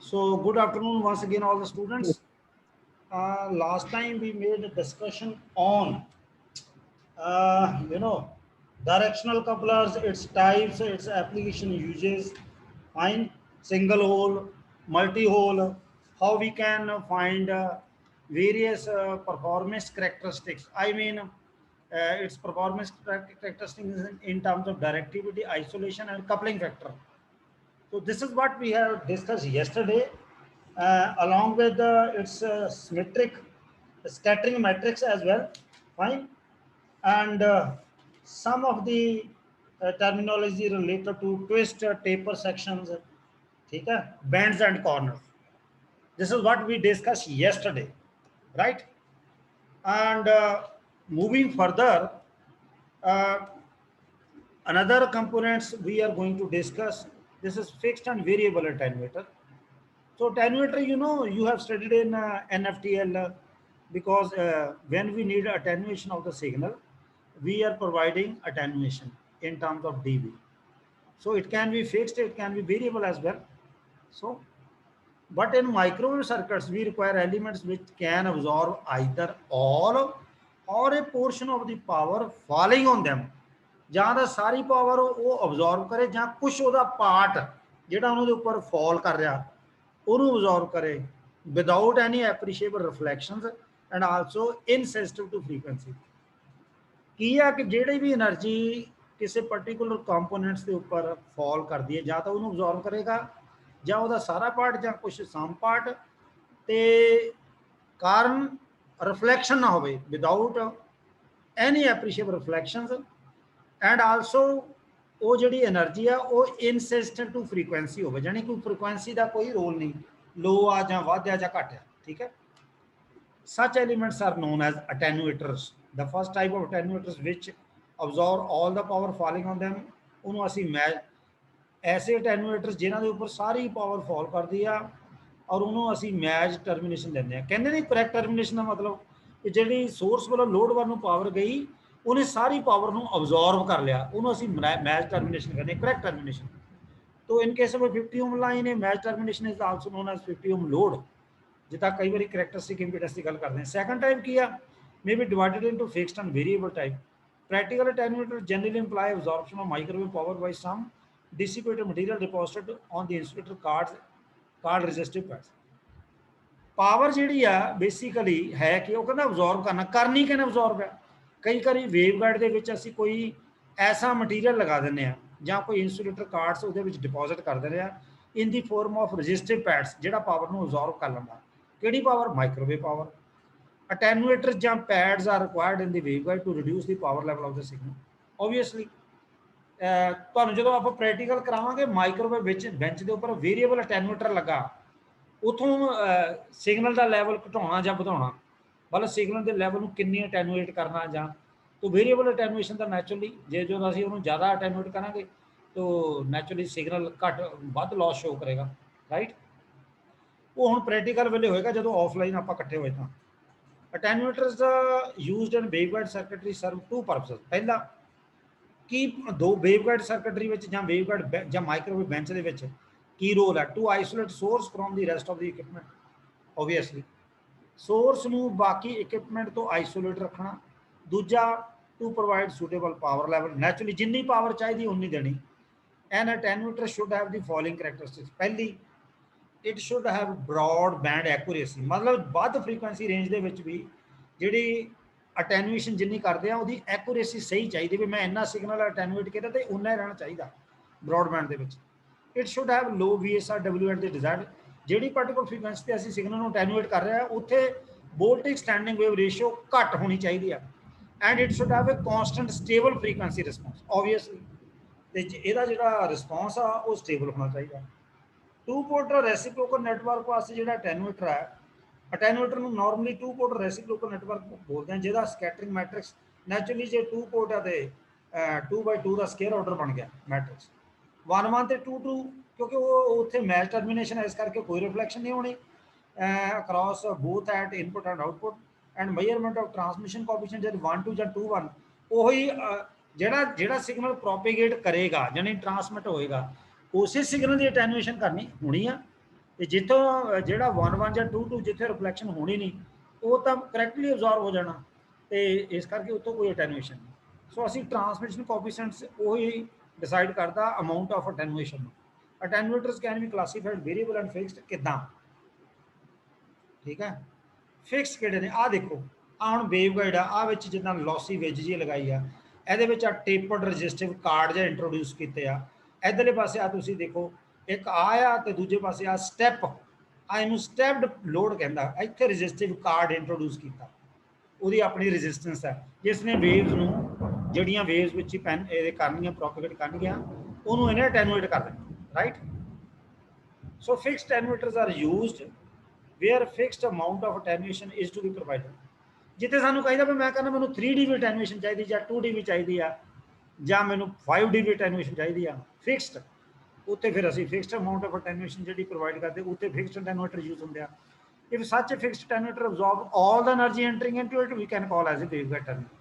So good afternoon once again, all the students. Last time we made a discussion on, you know, directional couplers, its types, its application uses, fine, single hole, multi-hole, how we can find various performance characteristics. I mean, its performance characteristics in terms of directivity, isolation, and coupling factor. So this is what we have discussed yesterday, along with its symmetric scattering matrix as well. Fine, and some of the terminology related to twist, taper sections, okay, bands and corners. This is what we discussed yesterday, right? And moving further, uh, another components we are going to discuss. This is fixed and variable attenuator. So attenuator, you have studied in NFTL because when we need attenuation of the signal, we are providing attenuation in terms of dB. So it can be fixed, it can be variable as well. So, but in microwave circuits, we require elements which can absorb either all or a portion of the power falling on them. ਜਾਂ ਤਾਂ ਸਾਰੀ power ਉਹ absorb ਕਰੇ ਜਾਂ ਕੁਛ ਉਹਦਾ part ਜਿਹੜਾ ਉਹਨਾਂ ਦੇ ਉੱਪਰ ਫਾਲ ਕਰ ਰਿਹਾ ਉਹਨੂੰ ਅਬਜ਼ੌਰਬ ਕਰੇ without any appreciable reflections and also insensitive to frequency ਕੀ ਆ ਕਿ ਜਿਹੜੀ ਵੀ એનર્ਜੀ ਕਿਸੇ ਪਾਰਟਿਕੂਲਰ ਕੰਪੋਨੈਂਟਸ ਦੇ ਉੱਪਰ ਫਾਲ ਕਰਦੀ ਹੈ ਜਾਂ ਤਾਂ ਉਹਨੂੰ ਅਬਜ਼ੌਰਬ ਕਰੇਗਾ ਜਾਂ ਉਹਦਾ ਸਾਰਾ ਪਾਰਟ ਜਾਂ ਕੁਝ ਸਮ ਪਾਰਟ ਤੇ ਕਾਰਨ ਰਿਫਲੈਕਸ਼ਨ ਨਾ ਹੋਵੇ without any appreciable ਰਿਫਲੈਕਸ਼ਨਸ and also वो जी एनर्जी है वो इनसिस्टेंट टू फ्रीकुएंसी हो यानी कोई फ्रीकुएंसी का कोई रोल नहीं लो आ जां वध आ जां घट आ ठीक है such elements are known as attenuators the first type of attenuators which absorb all the power falling on them ਉਹਨੂੰ ਅਸੀਂ ऐसे attenuators जिन्हां दे उपर सारी पावर फॉल करदी आ और ਉਹਨੂੰ ਅਸੀਂ मैच टर्मिनेशन ਦਿੰਦੇ ਆ ਕਹਿੰਦੇ ਨੇ ਕਰੈਕਟ टर्मिनेशन ਦਾ मतलब ਕਿ ਜਿਹੜੀ ਸੋਰਸ ਵੱਲੋਂ ਲੋਡ ਵੱਲ ਨੂੰ ਪਾਵਰ ਗਈ ਉਹਨੇ ਸਾਰੀ ਪਾਵਰ ਨੂੰ ਅਬਜ਼ੌਰਬ ਕਰ ਲਿਆ ਉਹਨੂੰ ਅਸੀਂ ਮੈਚ ਟਰਮੀਨੇਸ਼ਨ ਕਹਿੰਦੇ ਕਰੈਕਟ ਟਰਮੀਨੇਸ਼ਨ तो in case of a 50 ohm line a match termination is also known as 50 ohm load ਜਿੱਦਾਂ ਕਈ ਵਾਰੀ characteristic impedance ਦੀ ਗੱਲ ਕਰਦੇ ਹਾਂ second type ਕੀ ਆ may be divided into fixed and variable type practical attenuators generally imply absorption of microwave power by some dissipated material deposited on the insulator cards called resistive pads power ਜਿਹੜੀ ਆ basically ਹੈ ਕਿ ਉਹ ਕਹਿੰਦਾ absorb ਕਰਨੀ ਕਿਹਨੇ absorb ਹੈ ਕਈ ਵਾਰੀ ਵੇਵਗਾਈਡ ਦੇ ਵਿੱਚ ਅਸੀਂ ਕੋਈ ਐਸਾ ਮਟੀਰੀਅਲ ਲਗਾ ਦਿੰਦੇ ਆ ਜਾਂ ਕੋਈ ਇਨਸੂਲੇਟਰ ਕਾਰਡਸ ਉਹਦੇ ਵਿੱਚ ਡਿਪੋਜ਼ਿਟ ਕਰ ਦਿੰਦੇ ਆ ਇਨ ਦੀ ਫਾਰਮ ਆਫ ਰੈਜ਼ਿਸਟਿਵ ਪੈਡਸ ਜਿਹੜਾ ਪਾਵਰ ਨੂੰ ਅਬਜ਼ੌਰਬ ਕਰ ਲੈਂਦਾ ਕਿਹੜੀ ਪਾਵਰ ਮਾਈਕ੍ਰੋਵੇਵ ਪਾਵਰ ਅਟੈਨੂਏਟਰਸ ਜਾਂ pads R required in the waveguide to reduce the power level of the signal obviously ਤੁਹਾਨੂੰ ਜਦੋਂ ਆਪਾਂ ਪ੍ਰੈਕਟੀਕਲ ਕਰਾਵਾਂਗੇ ਮਾਈਕ੍ਰੋਵੇਵ ਵਿੱਚ ਬੈਂਚ ਦੇ ਉੱਪਰ ਵੇਰੀਏਬਲ ਅਟੈਨੂਏਟਰ ਲੱਗਾ ਉਥੋਂ ਸਿਗਨਲ ਦਾ ਲੈਵਲ ਘਟਾਉਣਾ ਜਾਂ ਵਧਾਉਣਾ मतलब सिग्नल के लैवल में किन्नी अटैਨੂਏਟ करना ਜਾਂ तो वेरिएबल अटैਨੂਏਸ਼ਨ ਦਾ ਨੈਚੁਰਲੀ ਜੇ ਜਦੋਂ ਅਸੀਂ ਉਹਨੂੰ ਜ਼ਿਆਦਾ ਅਟੈਨੂਏਟ ਕਰਾਂਗੇ तो ਨੈਚੁਰਲੀ ਸਿਗਨਲ ਘੱਟ ਵੱਧ ਲਾਸ ਸ਼ੋ ਕਰੇਗਾ ਰਾਈਟ ਉਹ ਹੁਣ ਪ੍ਰੈਕਟੀਕਲ ਵੇਲੇ ਹੋਏਗਾ ਜਦੋਂ ਆਫਲਾਈਨ ਆਪਾਂ ਇਕੱਠੇ ਹੋਏ ਤਾਂ attenuators used in waveguide circuitry serve two purposes ਪਹਿਲਾ ਕੀ ਦੋ ਵੇਵਗਾਈਡ ਸਰਕਟਰੀ ਵਿੱਚ ਜਾਂ ਵੇਵਗਾਈਡ ਜਾਂ ਮਾਈਕ੍ਰੋਵੇਵ ਬੈਂਚ ਦੇ ਵਿੱਚ ਕੀ ਰੋਲ ਹੈ to isolate source from the rest of the equipment obviously source ਨੂੰ ਬਾਕੀ ਇਕਵਿਪਮੈਂਟ ਤੋਂ ਆਈਸੋਲੇਟ ਰੱਖਣਾ ਦੂਜਾ to provide suitable power level naturally ਜਿੰਨੀ ਪਾਵਰ ਚਾਹੀਦੀ ਉਨੀ ਦੇਣੀ an attenuator should have the following characteristics ਪਹਿਲੀ it should have broad band accuracy ਮਤਲਬ ਵੱਧ ਫ੍ਰੀਕੁਐਂਸੀ ਰੇਂਜ ਦੇ ਵਿੱਚ ਵੀ ਜਿਹੜੀ ਅਟੈਨੂਏਸ਼ਨ ਜਿੰਨੀ ਕਰਦੇ ਆ ਉਹਦੀ ਐਕੂਰੇਸੀ ਸਹੀ ਚਾਹੀਦੀ ਵੀ ਮੈਂ ਇੰਨਾ ਸਿਗਨਲ ਅਟੈਨੂਏਟ ਕੀਤਾ ਤੇ ਉਨਾ ਹੀ ਰਹਿਣਾ ਚਾਹੀਦਾ ਬ੍ਰੌਡ ਬੈਂਡ ਦੇ ਵਿੱਚ it should have low VSRW at the desired ਜਿਹੜੀ ਪਾਰਟੀਕਲ ਫ੍ਰੀਕੁਐਂਸੀ ਤੇ ਅਸੀਂ ਸਿਗਨਲ ਨੂੰ ਅਟੈਨੂਏਟ ਕਰ ਰਹੇ ਆ ਉੱਥੇ ਵੋਲਟੇਜ ਸਟੈਂਡਿੰਗ ਵੇਵ ਰੇਸ਼ੀਓ ਘੱਟ ਹੋਣੀ ਚਾਹੀਦੀ ਆ and it should have a constant stable frequency response obviously ਤੇ ਇਹਦਾ ਜਿਹੜਾ ਰਿਸਪੌਂਸ ਆ ਉਹ ਸਟੇਬਲ ਹੋਣਾ ਚਾਹੀਦਾ ਟੂ ਪੋਰਟ ਰੈਸਿਪਰੋਕਲ ਨੈਟਵਰਕ ਵਾਸਤੇ ਜਿਹੜਾ ਅਟੈਨੂਏਟਰ ਹੈ ਅਟੈਨੂਏਟਰ ਨੂੰ ਨਾਰਮਲੀ ਟੂ ਪੋਰਟ ਰੈਸਿਪਰੋਕਲ ਨੈਟਵਰਕ ਬੋਲਦੇ ਆ ਜਿਹਦਾ ਸਕੈਟਰਿੰਗ ਮੈਟ੍ਰਿਕਸ ਨੈਚੁਰਲੀ ਜੇ ਟੂ ਪੋਰਟ ਆ ਤੇ 2/2 ਦਾ ਸਕੁਅਰ ਆਰਡਰ ਬਣ ਗਿਆ ਮੈਟ੍ਰਿਕਸ 1/1 ਤੇ 2/2 क्योंकि वो उत्थे मैच टर्मिनेशन है इस करके कोई रिफ्लैक्शन नहीं होनी across both at input and output and measurement of transmission coefficient जब 1 ਜਾਂ 2/1 ਉਹੀ ਜਿਹੜਾ ਸਿਗਨਲ ਪ੍ਰੋਪੇਗੇਟ ਕਰੇਗਾ ਯਾਨੀ ਟਰਾਂਸਮਿਟ ਹੋਏਗਾ ਉਸੇ ਸਿਗਨਲ ਦੀ ਅਟੈਨੂਏਸ਼ਨ ਕਰਨੀ ਹੋਣੀ ਆ ਤੇ ਜਿੱਥੋਂ ਜਿਹੜਾ 1 1 ਜਾਂ 2 2 ਜਿੱਥੇ ਰਿਫਲੈਕਸ਼ਨ ਹੋਣੀ ਨਹੀਂ, ਉਹ ਤਾਂ ਕਰੈਕਟਲੀ ਅਬਜ਼ੌਰਬ ਹੋ ਜਾਣਾ, ਤੇ ਇਸ ਕਰਕੇ ਉੱਥੋਂ ਕੋਈ ਅਟੈਨੂਏਸ਼ਨ ਨਹੀਂ। ਸੋ ਅਸੀਂ ਟਰਾਂਸਮਿਸ਼ਨ ਕੋਐਫੀਸ਼ੀਐਂਟਸ ਉਹੀ ਡਿਸਾਈਡ ਕਰਦਾ amount of attenuation. Attenuators can be classified variable and fixed ਕਿੱਦਾਂ, ਠੀਕ ਹੈ। ਫਿਕਸ ਕਿਹੜੇ ਨੇ, ਆਹ ਦੇਖੋ, ਆਹ ਹੁਣ ਵੇਵ ਗਾਈਡ ਆ ਵਿੱਚ ਜਿੱਦਾਂ ਲੌਸੀ ਵੇਜ ਜੀ ਲਗਾਈ ਆ, ਇਹਦੇ ਵਿੱਚ ਆ ਟੇਪਰਡ ਰਜਿਸਟਿਵ ਕਾਰਡ ਜਿਹਾ ਇੰਟਰੋਡਿਊਸ ਕੀਤੇ ਆ। ਇਧਰਲੇ ਪਾਸੇ ਆ ਤੁਸੀਂ ਦੇਖੋ, ਇੱਕ ਆ ਤੇ ਦੂਜੇ ਪਾਸੇ ਆ ਸਟੈਪ, ਆ ਇਹਨੂੰ ਸਟੈਪਡ ਲੋਡ ਕਹਿੰਦਾ। ਇੱਥੇ ਰਜਿਸਟਿਵ ਕਾਰਡ ਇੰਟਰੋਡਿਊਸ ਕੀਤਾ, ਉਹਦੀ ਆਪਣੀ ਰੈਜ਼ਿਸਟੈਂਸ ਹੈ, ਜਿਸ ਨੇ ਵੇਵਸ ਨੂੰ ਜਿਹੜੀਆਂ ਵੇਵਸ ਵਿੱਚ ਹੀ ਪੈਨ ਇਹ ਕਰਨੀਆਂ ਪ੍ਰੋਪਗੇਟ ਕਰਨਗੀਆਂ, ਉਹਨੂੰ ਇਹਨੇ ਅਟੈਨੂਏਟ ਕਰ ਦੇਣਾ, right. So fixed attenuators are used where fixed amount of attenuation is to be provided. ਜਿੱਥੇ ਸਾਨੂੰ ਕਹਿੰਦਾ ਵੀ ਮੈਂ ਕਹਿੰਦਾ ਮੈਨੂੰ 3 dB ਅਟੈਨੂਏਸ਼ਨ ਚਾਹੀਦੀ ਜਾਂ 2 dB ਚਾਹੀਦੀ ਆ ਜਾਂ ਮੈਨੂੰ 5 dB ਅਟੈਨੂਏਸ਼ਨ ਚਾਹੀਦੀ ਆ ਫਿਕਸਡ, ਉੱਥੇ ਫਿਰ ਅਸੀਂ ਫਿਕਸਡ ਅਮਾਊਂਟ ਆਫ ਅਟੈਨੂਏਸ਼ਨ ਜਿਹੜੀ ਪ੍ਰੋਵਾਈਡ ਕਰਦੇ, ਉੱਥੇ ਫਿਕਸਡ ਅਟੈਨੂਏਟਰ ਯੂਜ਼ ਹੁੰਦੇ ਆ। If such a fixed attenuator absorb all the energy entering into it, we can call as a waveguide terminal।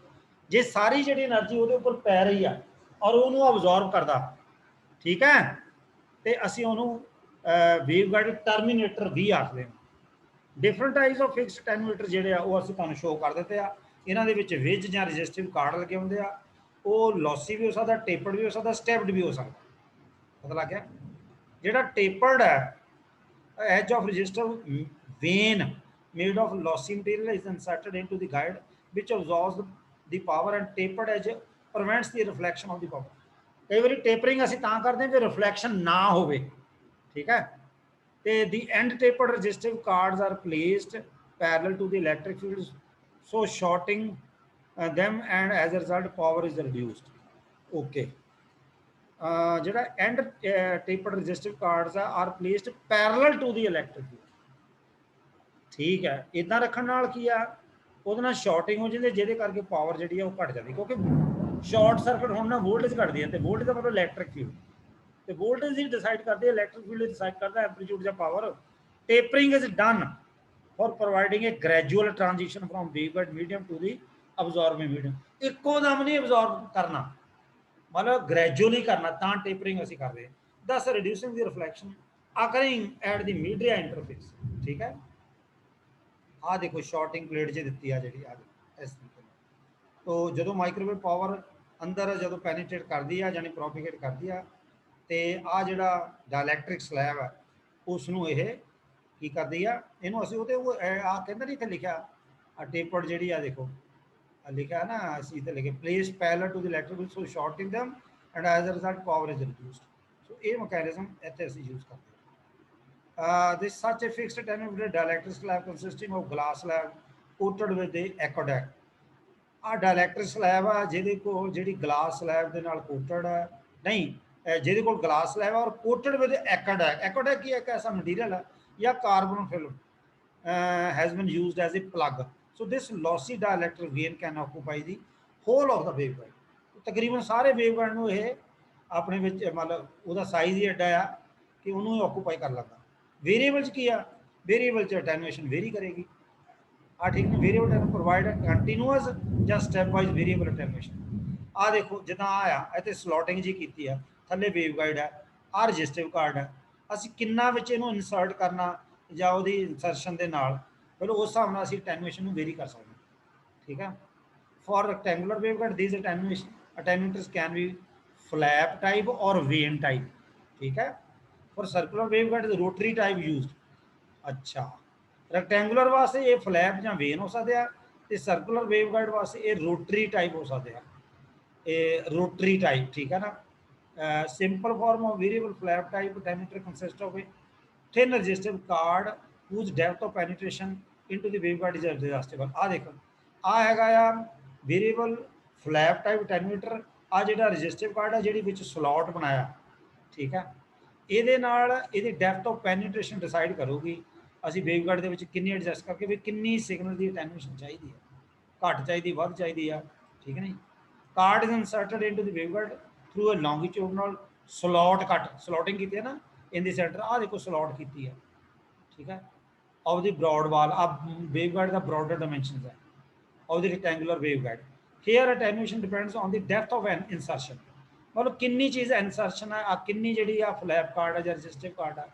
ਜੇ ਸਾਰੀ ਜਿਹੜੀ એનર્ਜੀ ਉਹਦੇ ਉੱਪਰ ਪੈ ਰਹੀ ਆ ਔਰ ਉਹਨੂੰ ਅਬਜ਼ੌਰਬ ਕਰਦਾ, ਠੀਕ ਹੈ, ਤੇ ਅਸੀਂ ਉਹਨੂੰ ਵੇਵਗਾਈਡ ਟਰਮੀਨੇਟਰ ਵੀ ਆਖਦੇ ਹਾਂ। ਡਿਫਰੈਂਟ ਟਾਈਪਸ ਆਫ ਫਿਕਸਡ ਅਟੈਨੂਏਟਰ ਜਿਹੜੇ ਆ ਉਹ ਅਸੀਂ ਤੁਹਾਨੂੰ ਸ਼ੋਅ ਕਰ ਦਿੱਤੇ ਆ। ਇਹਨਾਂ ਦੇ ਵਿੱਚ ਵਿਜ ਜਾਂ ਰੈਜ਼ਿਸਟਿਵ ਕਾਰਡ ਲੱਗੇ ਹੁੰਦੇ ਆ। ਉਹ ਲੌਸੀ ਵੀ ਹੋ ਸਕਦਾ, ਟੇਪਰਡ ਵੀ ਹੋ ਸਕਦਾ, ਸਟੈਪਡ ਵੀ ਹੋ ਸਕਦਾ। ਪਤਾ ਲੱਗ ਗਿਆ। ਜਿਹੜਾ ਟੇਪਰਡ ਹੈ, edge of resistive vein made of lossy material is inserted into the guide which absorbs the power, and tapered edge prevents the reflection of the power। ਕਈ ਵਾਰੀ ਟੇਪਰਿੰਗ ਅਸੀਂ ਤਾਂ ਕਰਦੇ ਹਾਂ ਕਿ ਰਿਫਲੈਕਸ਼ਨ ਨਾ ਹੋਵੇ, ਠੀਕ ਹੈ। ਤੇ the end tapered resistive cards are placed parallel to the electric fields, so shorting them, and as a result power is reduced। okay, ਜਿਹੜਾ and tapered resistive cards are placed parallel to the electric field, ਠੀਕ ਹੈ। ਇਦਾਂ ਰੱਖਣ ਨਾਲ ਕੀ ਆ, ਉਹਦੇ ਨਾਲ ਸ਼ਾਰਟਿੰਗ ਹੋ ਜਾਂਦੀ, ਜਿਹਦੇ ਕਰਕੇ ਪਾਵਰ ਜਿਹੜੀ ਆ ਉਹ ਘਟ ਜਾਂਦੀ, ਕਿਉਂਕਿ ਸ਼ਾਰਟ ਸਰਕਟ ਹੋਣ ਨਾਲ ਵੋਲਟੇਜ ਘਟਦੀ ਹੈ, ਤੇ ਵੋਲਟੇਜ ਦਾ ਮਤਲਬ ਇਲੈਕਟ੍ਰਿਕ ਫੀਲਡ, ਤੇ ਵੋਲਟੇਜ ਹੀ ਡਿਸਾਈਡ ਕਰਦੇ, ਇਲੈਕਟ੍ਰਿਕ ਫੀਲਡ ਡਿਸਾਈਡ ਕਰਦਾ ਐਂਪਲੀਟਿਊਡ ਜਾਂ power. Tapering is done for providing a gradual transition from waveguide medium to the absorbing medium. ਇੱਕੋ ਦਮ ਨਹੀਂ ਅਬਜ਼ॉर्ब ਕਰਨਾ, मतलब ग्रेजुअली करना, ਤਾਂ ਟੇਪਰਿੰਗ ਅਸੀਂ ਕਰਦੇ ਹਾਂ। Thus reducing the reflection occurring at the media interface, ਠੀਕ ਹੈ। ਆਹ ਦੇਖੋ ਸ਼ਾਰਟਿੰਗ ਪਲੇਟ ਜੇ ਦਿੱਤੀ ਆ ਜਿਹੜੀ, ਆ ਇਸ ਤਰੀਕੇ ਨਾਲ। ਤੋ ਜਦੋਂ ਮਾਈਕ੍ਰੋਵੇਵ ਪਾਵਰ ਅੰਦਰ ਜਦੋਂ ਪੈਨੀਟ੍ਰੇਟ ਕਰਦੀ ਆ, ਯਾਨੀ ਪ੍ਰੋਪੀਗੇਟ ਕਰਦੀ ਆ, ਤੇ ਆ ਜਿਹੜਾ ਡਾਇਲੈਕਟ੍ਰਿਕ ਸਲੈਬ ਆ ਉਸ ਨੂੰ ਇਹ ਕੀ ਕਰਦੀ ਆ, ਇਹਨੂੰ ਅਸੀਂ ਉਹਦੇ ਆ ਕਹਿੰਦਾ ਨਹੀਂ ਇੱਥੇ ਲਿਖਿਆ ਆ ਟੇਪਰਡ ਜਿਹੜੀ ਆ, ਦੇਖੋ ਲਿਖਿਆ ਨਾ ਅਸੀਂ ਤੇ ਲਿਖੇ place parallel to the electric, so shorting them and as a result power is reduced। So ਇਹ ਮੈਕੈਨਿਜ਼ਮ ਇੱਥੇ ਅਸੀਂ ਯੂਜ਼ ਕਰਦੇ ਹਾਂ। this such a fixed attenuated dielectric slab consisting of glass slab coated with the ecodec। ਆ dielectric slab ਆ ਜਿਹਦੇ ਕੋਲ, ਜਿਹੜੀ ਗਲਾਸ ਸਲੈਬ ਦੇ ਨਾਲ ਕੋਟਡ ਹੈ, ਨਹੀਂ ਜਿਹਦੇ ਕੋਲ ਗਲਾਸ ਸਲੈਬ ਔਰ ਕੋਟਡ ਵਿਦ ਐਕੋਡੈਕ। ਐਕੋਡੈਕ ਕੀ ਇੱਕ ਐਸਾ ਮਟੀਰੀਅਲ ਹੈ ਜਾਂ carbon film has been used as a plug। so this lossy dielectric vein can occupy the whole of the waveguide। ਤਕਰੀਬਨ ਸਾਰੇ ਵੇਵਗਾਈਡ ਨੂੰ ਇਹ ਆਪਣੇ ਵਿੱਚ ਮਤਲਬ ਉਹਦਾ ਸਾਈਜ਼ ਹੀ ਐਡਾ ਆ ਕਿ ਉਹਨੂੰ ਆਕੂਪਾਈ ਕਰ ਲੈਂਦਾ। ਵੇਰੀਏਬਲ 'ਚ ਕੀ ਆ, ਵੇਰੀਏਬਲ 'ਚ ਅਟੈਨੂਏਸ਼ਨ ਵੇਰੀ ਕਰੇਗੀ, ਆ ਠੀਕ ਨੇ। ਵੇਰੀਏਬਲ ਟੈਨ ਪ੍ਰੋਵਾਈਡ ਕੰਟੀਨਿਊਅਸ ਜਾਂ ਸਟੈਪ ਵਾਈਜ਼ ਵੇਰੀਏਬਲ ਅਟੈਨੂਏਸ਼ਨ। ਆ ਦੇਖੋ ਜਿੱਦਾਂ ਆ ਇੱਥੇ ਸਲੋਟਿੰਗ ਜੀ ਕੀਤੀ ਆ, ਥੱਲੇ ਵੇਵਗਾਈਡ ਹੈ, ਆ ਰਜਿਸਟਿਵ ਕਾਰਡ ਹੈ, ਅਸੀਂ ਕਿੰਨਾ ਵਿੱਚ ਇਹਨੂੰ ਇਨਸਰਟ ਕਰਨਾ ਜਾਂ ਉਹਦੀ ਇੰਸਰਸ਼ਨ ਦੇ ਨਾਲ, ਫਿਰ ਉਸ ਹਿਸਾਬ ਨਾਲ ਅਸੀਂ ਅਟੈਨੂਏਸ਼ਨ ਨੂੰ ਵੇਰੀ ਕਰ ਸਕਦੇ ਹਾਂ, ਠੀਕ ਹੈ। For rectangular waveguide these attenuators can be flap type or vane type, ठीक है। for circular waveguide the rotary type used। अच्छा, ਰੈਕਟੈਂਗੂਲਰ ਵਾਸਤੇ ਇਹ ਫਲੈਪ ਜਾਂ ਵੇਨ ਹੋ ਸਕਦੇ ਆ, ਤੇ ਸਰਕੂਲਰ ਵੇਵਗਾਈਡ ਵਾਸਤੇ ਇਹ ਰੋਟਰੀ ਟਾਈਪ ਹੋ ਸਕਦੇ ਆ, ਇਹ ਰੋਟਰੀ ਟਾਈਪ, ਠੀਕ ਹੈ ਨਾ। Simple form of variable flap type attenuator consist of a thin resistive card whose depth of penetration into the waveguide is adjustable। ਆ ਦੇਖੋ, ਆ ਹੈਗਾ ਆ ਵੇਰੀਏਬਲ ਫਲੈਪ ਟਾਈਪ ਅਟੈਨੂਏਟਰ। ਆ ਜਿਹੜਾ ਰਜਿਸਟਿਵ ਕਾਰਡ ਹੈ ਜਿਹੜੀ ਵਿੱਚ ਸਲੋਟ ਬਣਾਇਆ, ਠੀਕ ਹੈ, ਇਹਦੇ ਨਾਲ ਇਹਦੀ ਡੈਪਥ ਆਫ ਪੈਨੀਟ੍ਰੇਸ਼ਨ ਡਿਸਾਈਡ ਕਰੂਗੀ ਅਸੀਂ ਵੇਵਗਾਈਡ ਦੇ ਵਿੱਚ ਕਿੰਨੀ ਐਡਜਸਟ ਕਰਕੇ ਵੀ ਕਿੰਨੀ ਸਿਗਨਲ ਦੀ ਅਟੈਨੂਏਸ਼ਨ ਚਾਹੀਦੀ ਹੈ, ਘੱਟ ਚਾਹੀਦੀ, ਵੱਧ ਚਾਹੀਦੀ ਆ, ਠੀਕ ਹੈ ਨਹੀਂ। Card is inserted into the waveguide through a longitudinal slot cut, slotting ਕੀਤੀ ਹੈ ਨਾ ਇਨ ਦੀ ਸੈਂਟਰ। ਆਹ ਦੇਖੋ ਸਲੋਟ ਕੀਤੀ ਹੈ, ਠੀਕ ਹੈ, ਆਫ ਦੀ ਬ੍ਰੌਡ ਵਾਲ। ਆ ਵੇਵਗਾਈਡ ਦਾ ਬ੍ਰੌਡਰ ਡਾਇਮੈਂਸ਼ਨਸ ਹੈ of the rectangular waveguide. Here attenuation depends on the depth of an insertion, ਮਤਲਬ ਕਿੰਨੀ ਚੀਜ਼ ਇਨਸਰਸ਼ਨ ਹੈ, ਆ ਕਿੰਨੀ ਜਿਹੜੀ ਆ ਫਲੈਪ ਕਾਰਡ ਹੈ ਜਾਂ ਰਜਿਸਟਿਵ ਕਾਰਡ ਹੈ,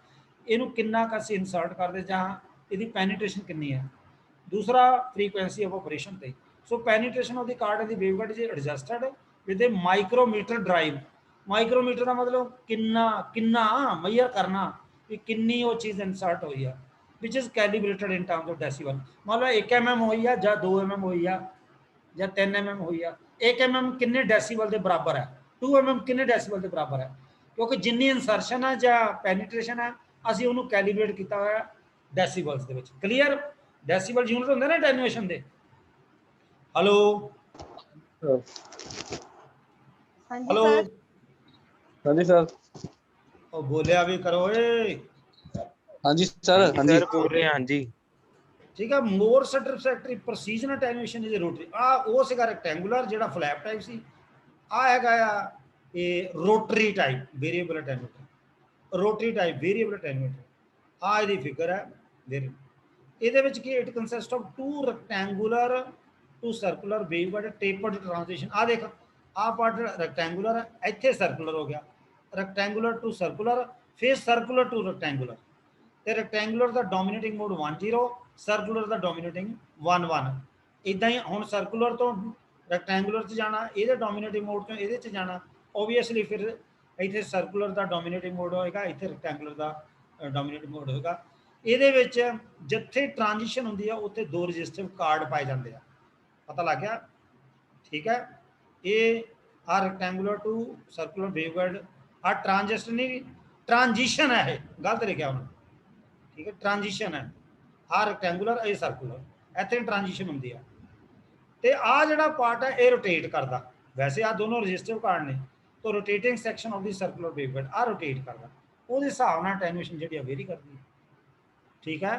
ਇਹਨੂੰ ਕਿੰਨਾ ਕੁ ਅਸੀਂ ਇਨਸਰਟ ਕਰਦੇ ਜਾਂ ਇਹਦੀ ਪੈਨੀਟ੍ਰੇਸ਼ਨ ਕਿੰਨੀ ਹੈ। दूसरा फ्रीक्वेंसी ऑफ ऑपरेशन थे। So penetration of the card the waveguide is adjusted with a micrometer drive. Micrometer का मतलब किन्ना किन्ना मेजर करना कि किन्नी वो चीज़ इंसर्ट हुई है which is calibrated in terms of decibel. मान लो 1 mm हुई है या 2 mm हुई है या 3 mm हुई है। 1 mm किन्ने डेसीबल के बराबर है, 2 mm किन्ने डेसीबल के बराबर है, क्योंकि जिन्नी इंसरशन है या पेनिट्रेशन है असी उन्होंने कैलीब्रेट किया हुआ डेसीबल्स के विच। क्लीयर? डेसीबल यूनिट होंगे ना अटेन्यूएशन दे। हेलो हेलो हाँ जी सर। ओ बोलिया भी करो ए। हाँ जी सर। हाँ जी सर बोल रहे हैं। हाँ जी ठीक है। More satisfactory precision attenuation is rotary. आ वो सीगा रेक्टेंगुलर जेड़ा फ्लैप टाइप सी, आ हैगा ये rotary type variable attenuator, rotary type variable attenuator. आ इहदी फिगर है वेरी। ਇਹਦੇ ਵਿੱਚ ਕੀ it consist of two rectangular to circular waveguide tapered transition. ਆ ਦੇਖ ਆ ਪਾਰਟ ਰੈਕਟੈਂਗੂਲਰ ਹੈ, ਇੱਥੇ ਸਰਕੂਲਰ ਹੋ ਗਿਆ, ਰੈਕਟੈਂਗੂਲਰ ਟੂ ਸਰਕੂਲਰ, ਫਿਰ ਸਰਕੂਲਰ ਟੂ ਰੈਕਟੈਂਗੂਲਰ। ਤੇ ਰੈਕਟੈਂਗੂਲਰ ਦਾ ਡੋਮੀਨੇਟਿੰਗ ਮੋਡ 1 0, ਸਰਕੂਲਰ ਦਾ ਡੋਮੀਨੇਟਿੰਗ 1 1। ਇਦਾਂ ਹੀ ਹੁਣ ਸਰਕੂਲਰ ਤੋਂ ਰੈਕਟੈਂਗੂਲਰ 'ਚ ਜਾਣਾ, ਇਹਦੇ ਡੋਮੀਨੇਟਿੰਗ ਮੋਡ ਤੋਂ ਇਹਦੇ 'ਚ ਜਾਣਾ, ਓਬਵੀਅਸਲੀ ਫਿਰ ਇੱਥੇ ਸਰਕੂਲਰ ਦਾ ਡੋਮੀਨੇਟਿੰਗ ਮੋਡ ਹੋਏਗਾ, ਇੱਥੇ ਰੈਕਟੈਂਗੂਲਰ ਦਾ ਡੋਮੀਨੇਟਿੰਗ ਮੋਡ ਹੋਏਗਾ। ਇਹਦੇ ਵਿੱਚ ਜਿੱਥੇ ਟ੍ਰਾਂਜੀਸ਼ਨ ਹੁੰਦੀ ਆ ਉੱਥੇ ਦੋ ਰਜਿਸਟਿਵ ਕਾਰਡ ਪਾਏ ਜਾਂਦੇ ਆ। ਪਤਾ ਲੱਗ ਗਿਆ? ਠੀਕ ਹੈ। ਇਹ ਆ ਰੈਕਟੈਂਗੂਲਰ ਟੂ ਸਰਕੂਲਰ ਵੇਵਗਾਈਡ, ਆ ਟ੍ਰਾਂਜਿਸ਼ਨ ਨਹੀਂ ट्रांजिशन है, गलत लिखा उन्होंने। ठीक है, ट्रांजिशन है, आ रैक्टेंगुलर ए सर्कुलर, इतने ट्रांजिशन होंगी है। तो आ जोड़ा पार्ट है ये रोटेट करता, वैसे आ दोनों रजिस्टिव कार्ड ने, तो rotating section of the circular waveguide आ रोटेट करता, वो हिसाब से अटेन्यूएशन जी वेरी करती है। ठीक है।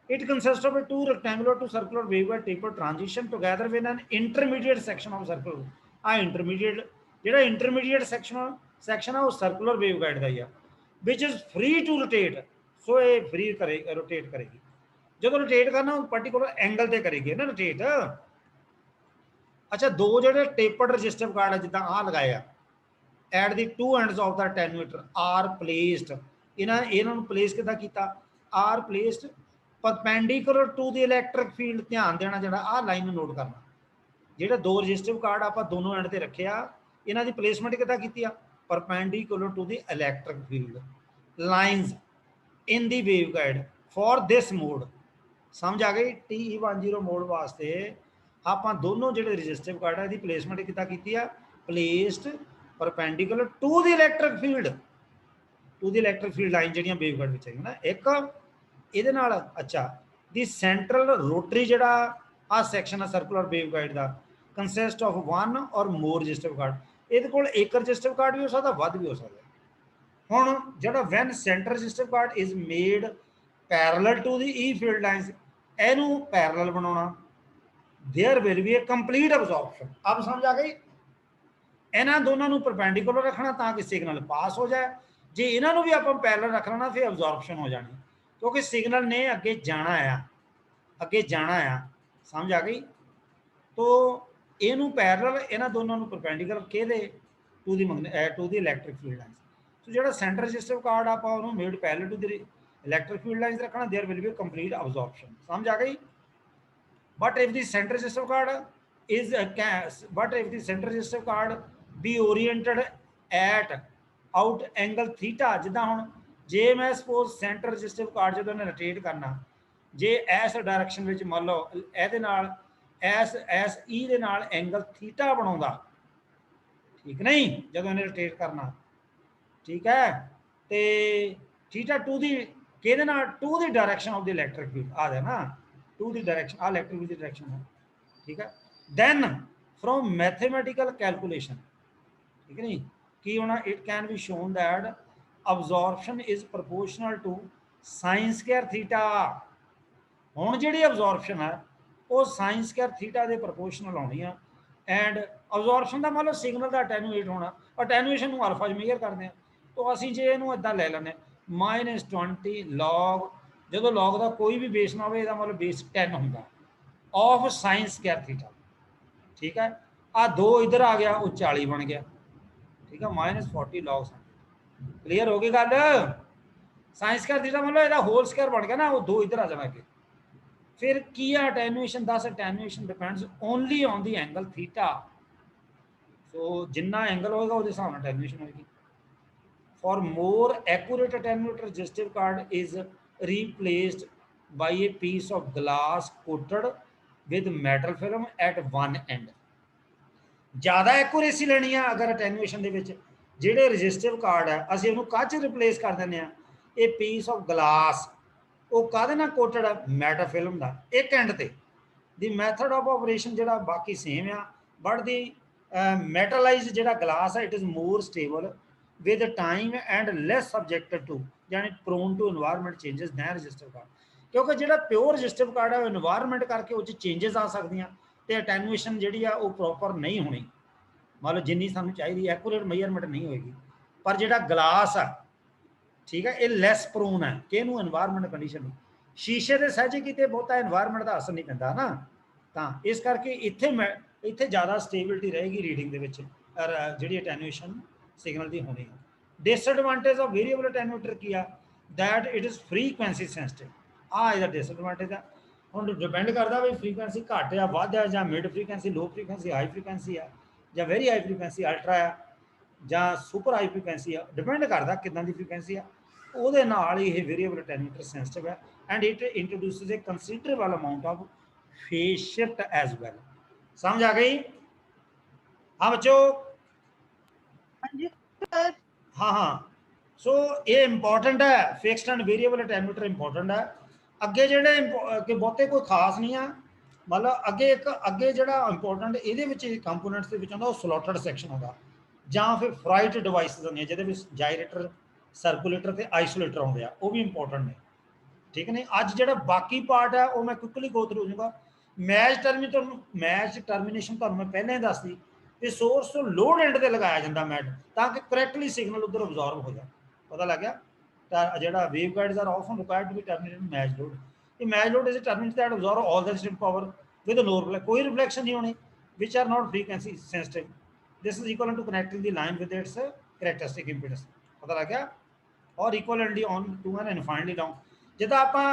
It consist of two rectangular to circular waveguide taper transition together with an intermediate section of circular. आ इंटरमीडिएट जो इंटरमीडिएट सैक्शन है वो सर्कुलर वेवगाइड का ही है, which is free to rotate. So ये फ्री करे रोटेट करेगी, जो रोटेट करना पर्टिकुलर एंगल से करेगी ना रोटेट। अच्छा, दो जो टेपर्ड रजिस्टिव कार्ड है जिदा आ लगाया at the two ends of the attenuator are placed, इन्हों प्लेस किदा कीता, are placed perpendicular to the electric field. ध्यान देना जो आ लाइन नोट करना, जो दो रजिस्टिव कार्ड आप दोनों एंड से रखे, इन्हों की प्लेसमेंट किदा की, perpendicular to the electric field lines in the waveguide for this mode. समझ आ गई? TE10 मोड वास्ते आप दोनों जो रजिस्टिव कार्ड है प्लेसमेंट किदा की, placed perpendicular to the electric field, to the electric field line जी वेवगाइड में है ना एक ये। अच्छा, द सेंट्रल रोटरी जो आ सैक्शन है सर्कुलर वेवगाइड का कंसिस्ट ऑफ वन और मोर रजिस्टिव कार्ड। ये एक रजिस्टिव कार्ड भी हो सकता, वध भी हो सकता। हुण जो when center resistive card is made parallel to the E field lines, इनू पैरलल बनाना, there will be a complete absorption. अब समझ आ गई? इन्होंने दोनों परपेंडिकुलर रखना ताकि सिग्नल पास हो जाए, जे इन्हों भी आप पैरलल रखना ना फिर अब्जॉर्प्शन हो जानी, क्योंकि सिग्नल ने अगे जाना है, अगे जाना है। समझ आ गई? तो इनू पैरलल इन्होंने दोनों परपेंडिकुलर कहते to the electric field lines. तो जो सेंटर रजिस्टिव कार्ड आप made parallel to the electric field lines रखना, there will be complete absorption. समझ आ गई? But if the centre resistive card is centre card be oriented at out angle theta, जिदा हुण जे मैं सपोज सेंटर रजिस्टिव कार्ड जो rotate करना, जे इस डायरैक्शन में मान लो एस ई दे नाल एंगल थीटा बनाउंदा, ठीक नहीं, जब इन्हें रोटेट करना, ठीक है, तो थीटा टू दी कहदे नाल to the direction of the electric field आ जाए ना, टू दी डायरैक्शन आ इलैक्ट्रिक फील्ड दी डायरैक्शन है। ठीक है। देन फ्रॉम मैथमेटिकल कैलकुलेशन, ठीक है नहीं, कि होना, it can be shown that absorption is proportional to sine square theta. हुण जिहड़ी अब्जॉर्प्शन है वो साइन स्क्वायर थीटा के प्रोपोर्शनल आनी है, एंड अब्जॉर्प्शन का मतलब सिग्नल का अटेन्यूएट होना, अटेन्यूएशन अल्फा मेजर करते हैं, तो असीं जे इहनूं इदां लै लैंदे -20 लॉग, जो लॉग का कोई भी बेस ना हो, मतलब बेस 10 होंगे ऑफ साइन स्क्वायर थीटा। ठीक है, आ दो इधर आ गया, वो 40 बन गया। ठीक है, -40 लॉग। क्लीयर हो गई गल? साइन स्क्वायर थीटा मतलब ਇਹਦਾ होल स्क्वायर बन गया ना, वो दो इधर आ जाना अगे। फिर की है अटेन्यूएशन, दस attenuation depends only on the angle theta. So Jinnah angle होगा वो हिसाब नाल अटेन्यूएशन होगी। For more accurate attenuator resistive card is replaced by a piece of glass coated with metal film at one end। ज़्यादा accuracy लेनी है अगर attenuation ਦੇ ਵਿੱਚ ਜਿਹੜੇ ਰਜਿਸਟਿਵ ਕਾਰਡ ਹੈ ਅਸੀਂ ਉਹਨੂੰ ਕੱਚ ਰਿਪਲੇਸ ਕਰ ਦਿੰਦੇ ਆ। ਇਹ ਪੀਸ ਆਫ ਗਲਾਸ ਉਹ ਕਾਹਦੇ ਨਾਲ ਕੋਟਡ ਹੈ? ਮੈਟਲ ਫਿਲਮ ਦਾ, ਇੱਕ ਐਂਡ ਤੇ। ਦੀ ਮੈਥਡ ਆਫ ਆਪਰੇਸ਼ਨ ਜਿਹੜਾ ਬਾਕੀ ਸੇਮ ਆ, ਬਟ ਦੀ ਮੈਟਲਾਈਜ਼ਡ ਜਿਹੜਾ ਗਲਾਸ ਹੈ it is more stable with time and less subjected to यानी prone to environment changes than resistive card। क्योंकि ਜਿਹੜਾ ਪਿਓਰ ਰਜਿਸਟਿਵ ਕਾਰਡ ਹੈ ਉਹ এনवायरमेंट ਕਰਕੇ ਉਹ 'ਚ ਚੇਂजेस ਆ ਸਕਦੀਆਂ ਤੇ ਅਟੈਨੂਏਸ਼ਨ ਜਿਹੜੀ ਆ ਉਹ ਪ੍ਰੋਪਰ ਨਹੀਂ ਹੋਣੀ, ਮੰਨ ਲਓ ਜਿੰਨੀ ਸਾਨੂੰ ਚਾਹੀਦੀ ਐਕੂਰੇਟ ਮੇਜਰਮੈਂਟ ਨਹੀਂ ਹੋਏਗੀ। ਪਰ ਜਿਹੜਾ ਗਲਾਸ ਆ ਠੀਕ ਹੈ ਇਹ ਲੈਸ ਪ੍ਰੋਨ ਹੈ ਕਿ ਇਹਨੂੰ এনवायरमेंट ਕੰਡੀਸ਼ਨ ਨੂੰ, ਸ਼ੀਸ਼ੇ ਦੇ ਸਹਿਜੇ ਕਿਤੇ ਬਹੁਤਾ এনवायरमेंट ਦਾ ਅਸਰ ਨਹੀਂ ਪੈਂਦਾ ਨਾ, ਤਾਂ ਇਸ ਕਰਕੇ ਇੱਥੇ ਜ਼ਿਆਦਾ ਸਟੇਬਿਲਿਟੀ ਰਹੇਗੀ ਰੀਡਿੰਗ ਦੇ ਵਿੱਚ ਜਿਹੜੀ ਅਟੈਨੂਏਸ਼ਨ सिग्नल की होनी है। डिसएडवांटेज ऑफ वेरिएबल अटेन्यूएटर की है that it is frequency sensitive. इसका डिसएडवांटेज है, हम डिपेंड करता भी फ्रीक्वेंसी घट है वध है या mid frequency low frequency high frequency है या वेरी हाई फ्रीक्वेंसी अल्ट्रा है या सुपर हाई फ्रीक्वेंसी है, डिपेंड करता कितना की फ्रीक्वेंसी है। वो वेरिएबल अटेन्यूएटर सेंसिटिव है and it introduces a considerable amount of phase shift as well. समझ आ गई? हाँ बच्चों, हाँ हाँ। सो ये इंपॉर्टेंट है, fixed and variable attenuator important है। अगे जेडे कि बहुते कोई खास नहीं है, मतलब अगे एक अगे जो इंपॉर्टेंट ये कंपोनेंट्स के वो स्लॉटेड सैक्शन होगा ਜਾਂ फिर फ्राइट डिवाइसिस होंगे जिहदे जायरेटर सर्कुलेटर ते आइसोलेटर आउंदे आ, वो भी इंपॉर्टेंट ने। ठीक है नहीं, अज जो बाकी पार्ट है वो मैं क्विकली गो थ्रू हो जाऊंगा। मैच टर्मीनेशन तो मैं पहले ही दस दी कि सोर्स तो लोड एंड से लगाया जाता मैट ताकि करैक्टली सिग्नल उधर अब्जॉर्ब हो जाए। पता लग गया जो waveguides are often required to be terminated match load. ये match load is terminate that absorb all the incident power with no reflection, कोई रिफ्लेक्शन नहीं होनी, which are not frequency sensitive. This is equal to connecting the line with its characteristic impedance. पता लग गया? और equivalently on to an infinitely long जिदा ਆਪਾਂ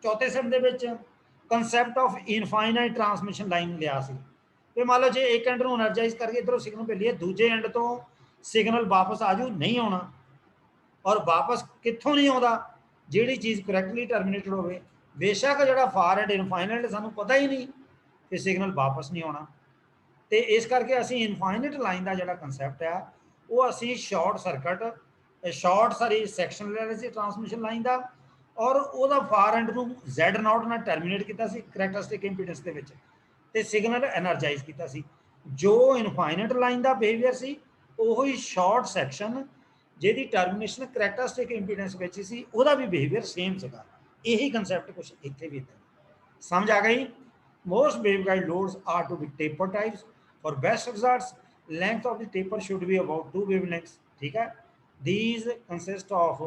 चौथे सेट ਦੇ ਵਿੱਚ concept of infinite transmission line ਲਿਆ ਸੀ ਤੇ ਮੰਨ ਲਓ ਜੇ ਇੱਕ ਐਂਡ ਨੂੰ એનર્ਜਾਈਜ਼ ਕਰਕੇ ਇਧਰੋਂ ਸਿਗਨਲ ਭੇਜੀਏ ਦੂਜੇ ਐਂਡ ਤੋਂ ਸਿਗਨਲ ਵਾਪਸ ਆਜੂ ਨਹੀਂ ਆਉਣਾ, ਔਰ ਵਾਪਸ ਕਿੱਥੋਂ ਨਹੀਂ ਆਉਂਦਾ? ਜਿਹੜੀ ਚੀਜ਼ ਕਰੈਕਟਲੀ ਟਰਮੀਨੇਟਡ ਹੋਵੇ। ਬੇਸ਼ੱਕ ਜਿਹੜਾ ਫਾਰ ਐਂਡ ਇਨਫਾਈਨਾਈਟ ਸਾਨੂੰ ਪਤਾ ਹੀ ਨਹੀਂ ਕਿ ਸਿਗਨਲ ਵਾਪਸ ਨਹੀਂ ਆਉਣਾ, ਤੇ ਇਸ ਕਰਕੇ ਅਸੀਂ ਇਨਫਾਈਨਾਈਟ ਲਾਈਨ ਦਾ ਜਿਹੜਾ ਕਨਸੈਪਟ ਆ ਉਹ ਅਸੀਂ ਸ਼ਾਰਟ ਸੈਕਸ਼ਨ ਲੈ ਰਹੇ ਸੀ ਟਰਾਂਸਮਿਸ਼ਨ ਲਾइन का, और ਉਹਦਾ ਫਾਰ ਐਂਡ ਨੂੰ Z0 ਨਾਲ ਟਰਮੀਨੇਟ ਕੀਤਾ ਸੀ ਕਰੈਕਟਰਿਸਟਿਕ ਇੰਪੀਡੈਂਸ ਦੇ ਵਿੱਚ ਤੇ ਸਿਗਨਲ ਐਨਰਜਾਈਜ਼ ਕੀਤਾ ਸੀ। ਜੋ ਇਨਫਾਈਨਾਈਟ ਲਾਈਨ ਦਾ ਬਿਹੇਵੀਅਰ ਸੀ ਉਹੀ ਸ਼ਾਰਟ ਸੈਕਸ਼ਨ ਜਿਹਦੀ ਟਰਮੀਨੇਸ਼ਨ ਕਰੈਕਟਰਿਸਟਿਕ ਇੰਪੀਡੈਂਸ ਵਿੱਚ ਸੀ ਉਹਦਾ ਵੀ ਬਿਹੇਵੀਅਰ ਸੇਮ ਸੀਗਾ। ਇਹੀ ਕਨਸੈਪਟ ਕੁਝ ਇੱਥੇ ਵੀ ਇਦਾਂ ਸਮਝ ਆ ਗਈ? Most waveguide loads are to be taper types for best results length of the taper should be about 2 wavelengths। ठीक है, these consist of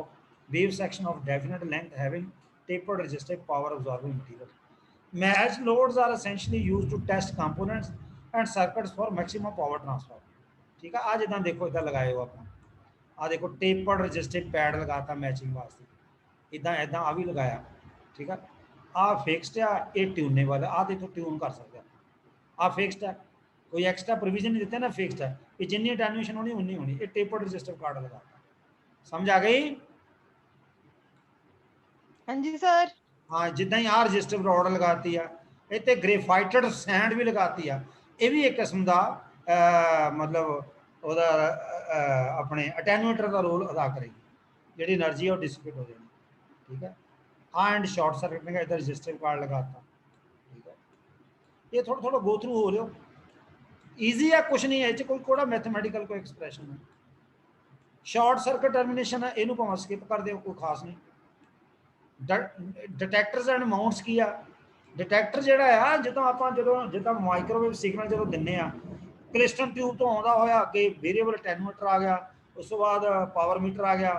wave section of definite length having tapered resistive power absorbing material। matched loads are essentially used to test components and circuits for maximum power transfer। ठीक है, आज इदा देखो इदा लगाए हो आप आ देखो टेपर्ड रजिस्टिव पैड लगाता मैचिंग वास्ते, इदा इदा आ भी लगाया। ठीक है, आ फिक्सड है, ये ट्यूनेबल है, आ देखो ट्यून कर सकते हैं। आ फिक्सड है, कोई एक्स्ट्रा प्रोविजन नहीं देते ना, फिक्सड है कि जिन्नी अटेन्यूएशन होनी उन्नी होनी। ये टेपर्ड रजिस्टिव कार्ड लगाता। समझ आ गई? हाँ जी सर। हाँ, जिदा ही आ रजिस्टिव रॉड लगाती है, इतने ग्रेफाइटेड सैंड भी लगाती है, ये भी एक किस्म का मतलब ਉਹਦਾ अपने अटेन्यूएटर का रोल अदा करेगी। जी एनर्जी है वो डिसिपेट हो जाएगी। ठीक है, हाँ एंड शॉर्ट सर्किट का इधर रजिस्टिव कार्ड लगाता। ठीक है, ये थोड़ा थोड़ा गो थ्रू हो रहे हो, ईजी है, कुछ नहीं है कोई कोड़ा मैथमेटिकल कोई एक्सप्रैशन है। शॉर्ट सर्किट टर्मिनेशन है, इनू भावें स्किप कर दो, कोई खास नहीं। डिटेक्टर्स एंड माउंट्स की आ, डिटेक्टर जोड़ा है जो आप जो माइक्रोवेव सिग्नल जो देने क्रिस्टन ट्यूब तो आता होया अगे वेरिएबल अटेन्यूएटर आ गया, उस तो बाद पावर मीटर आ गया,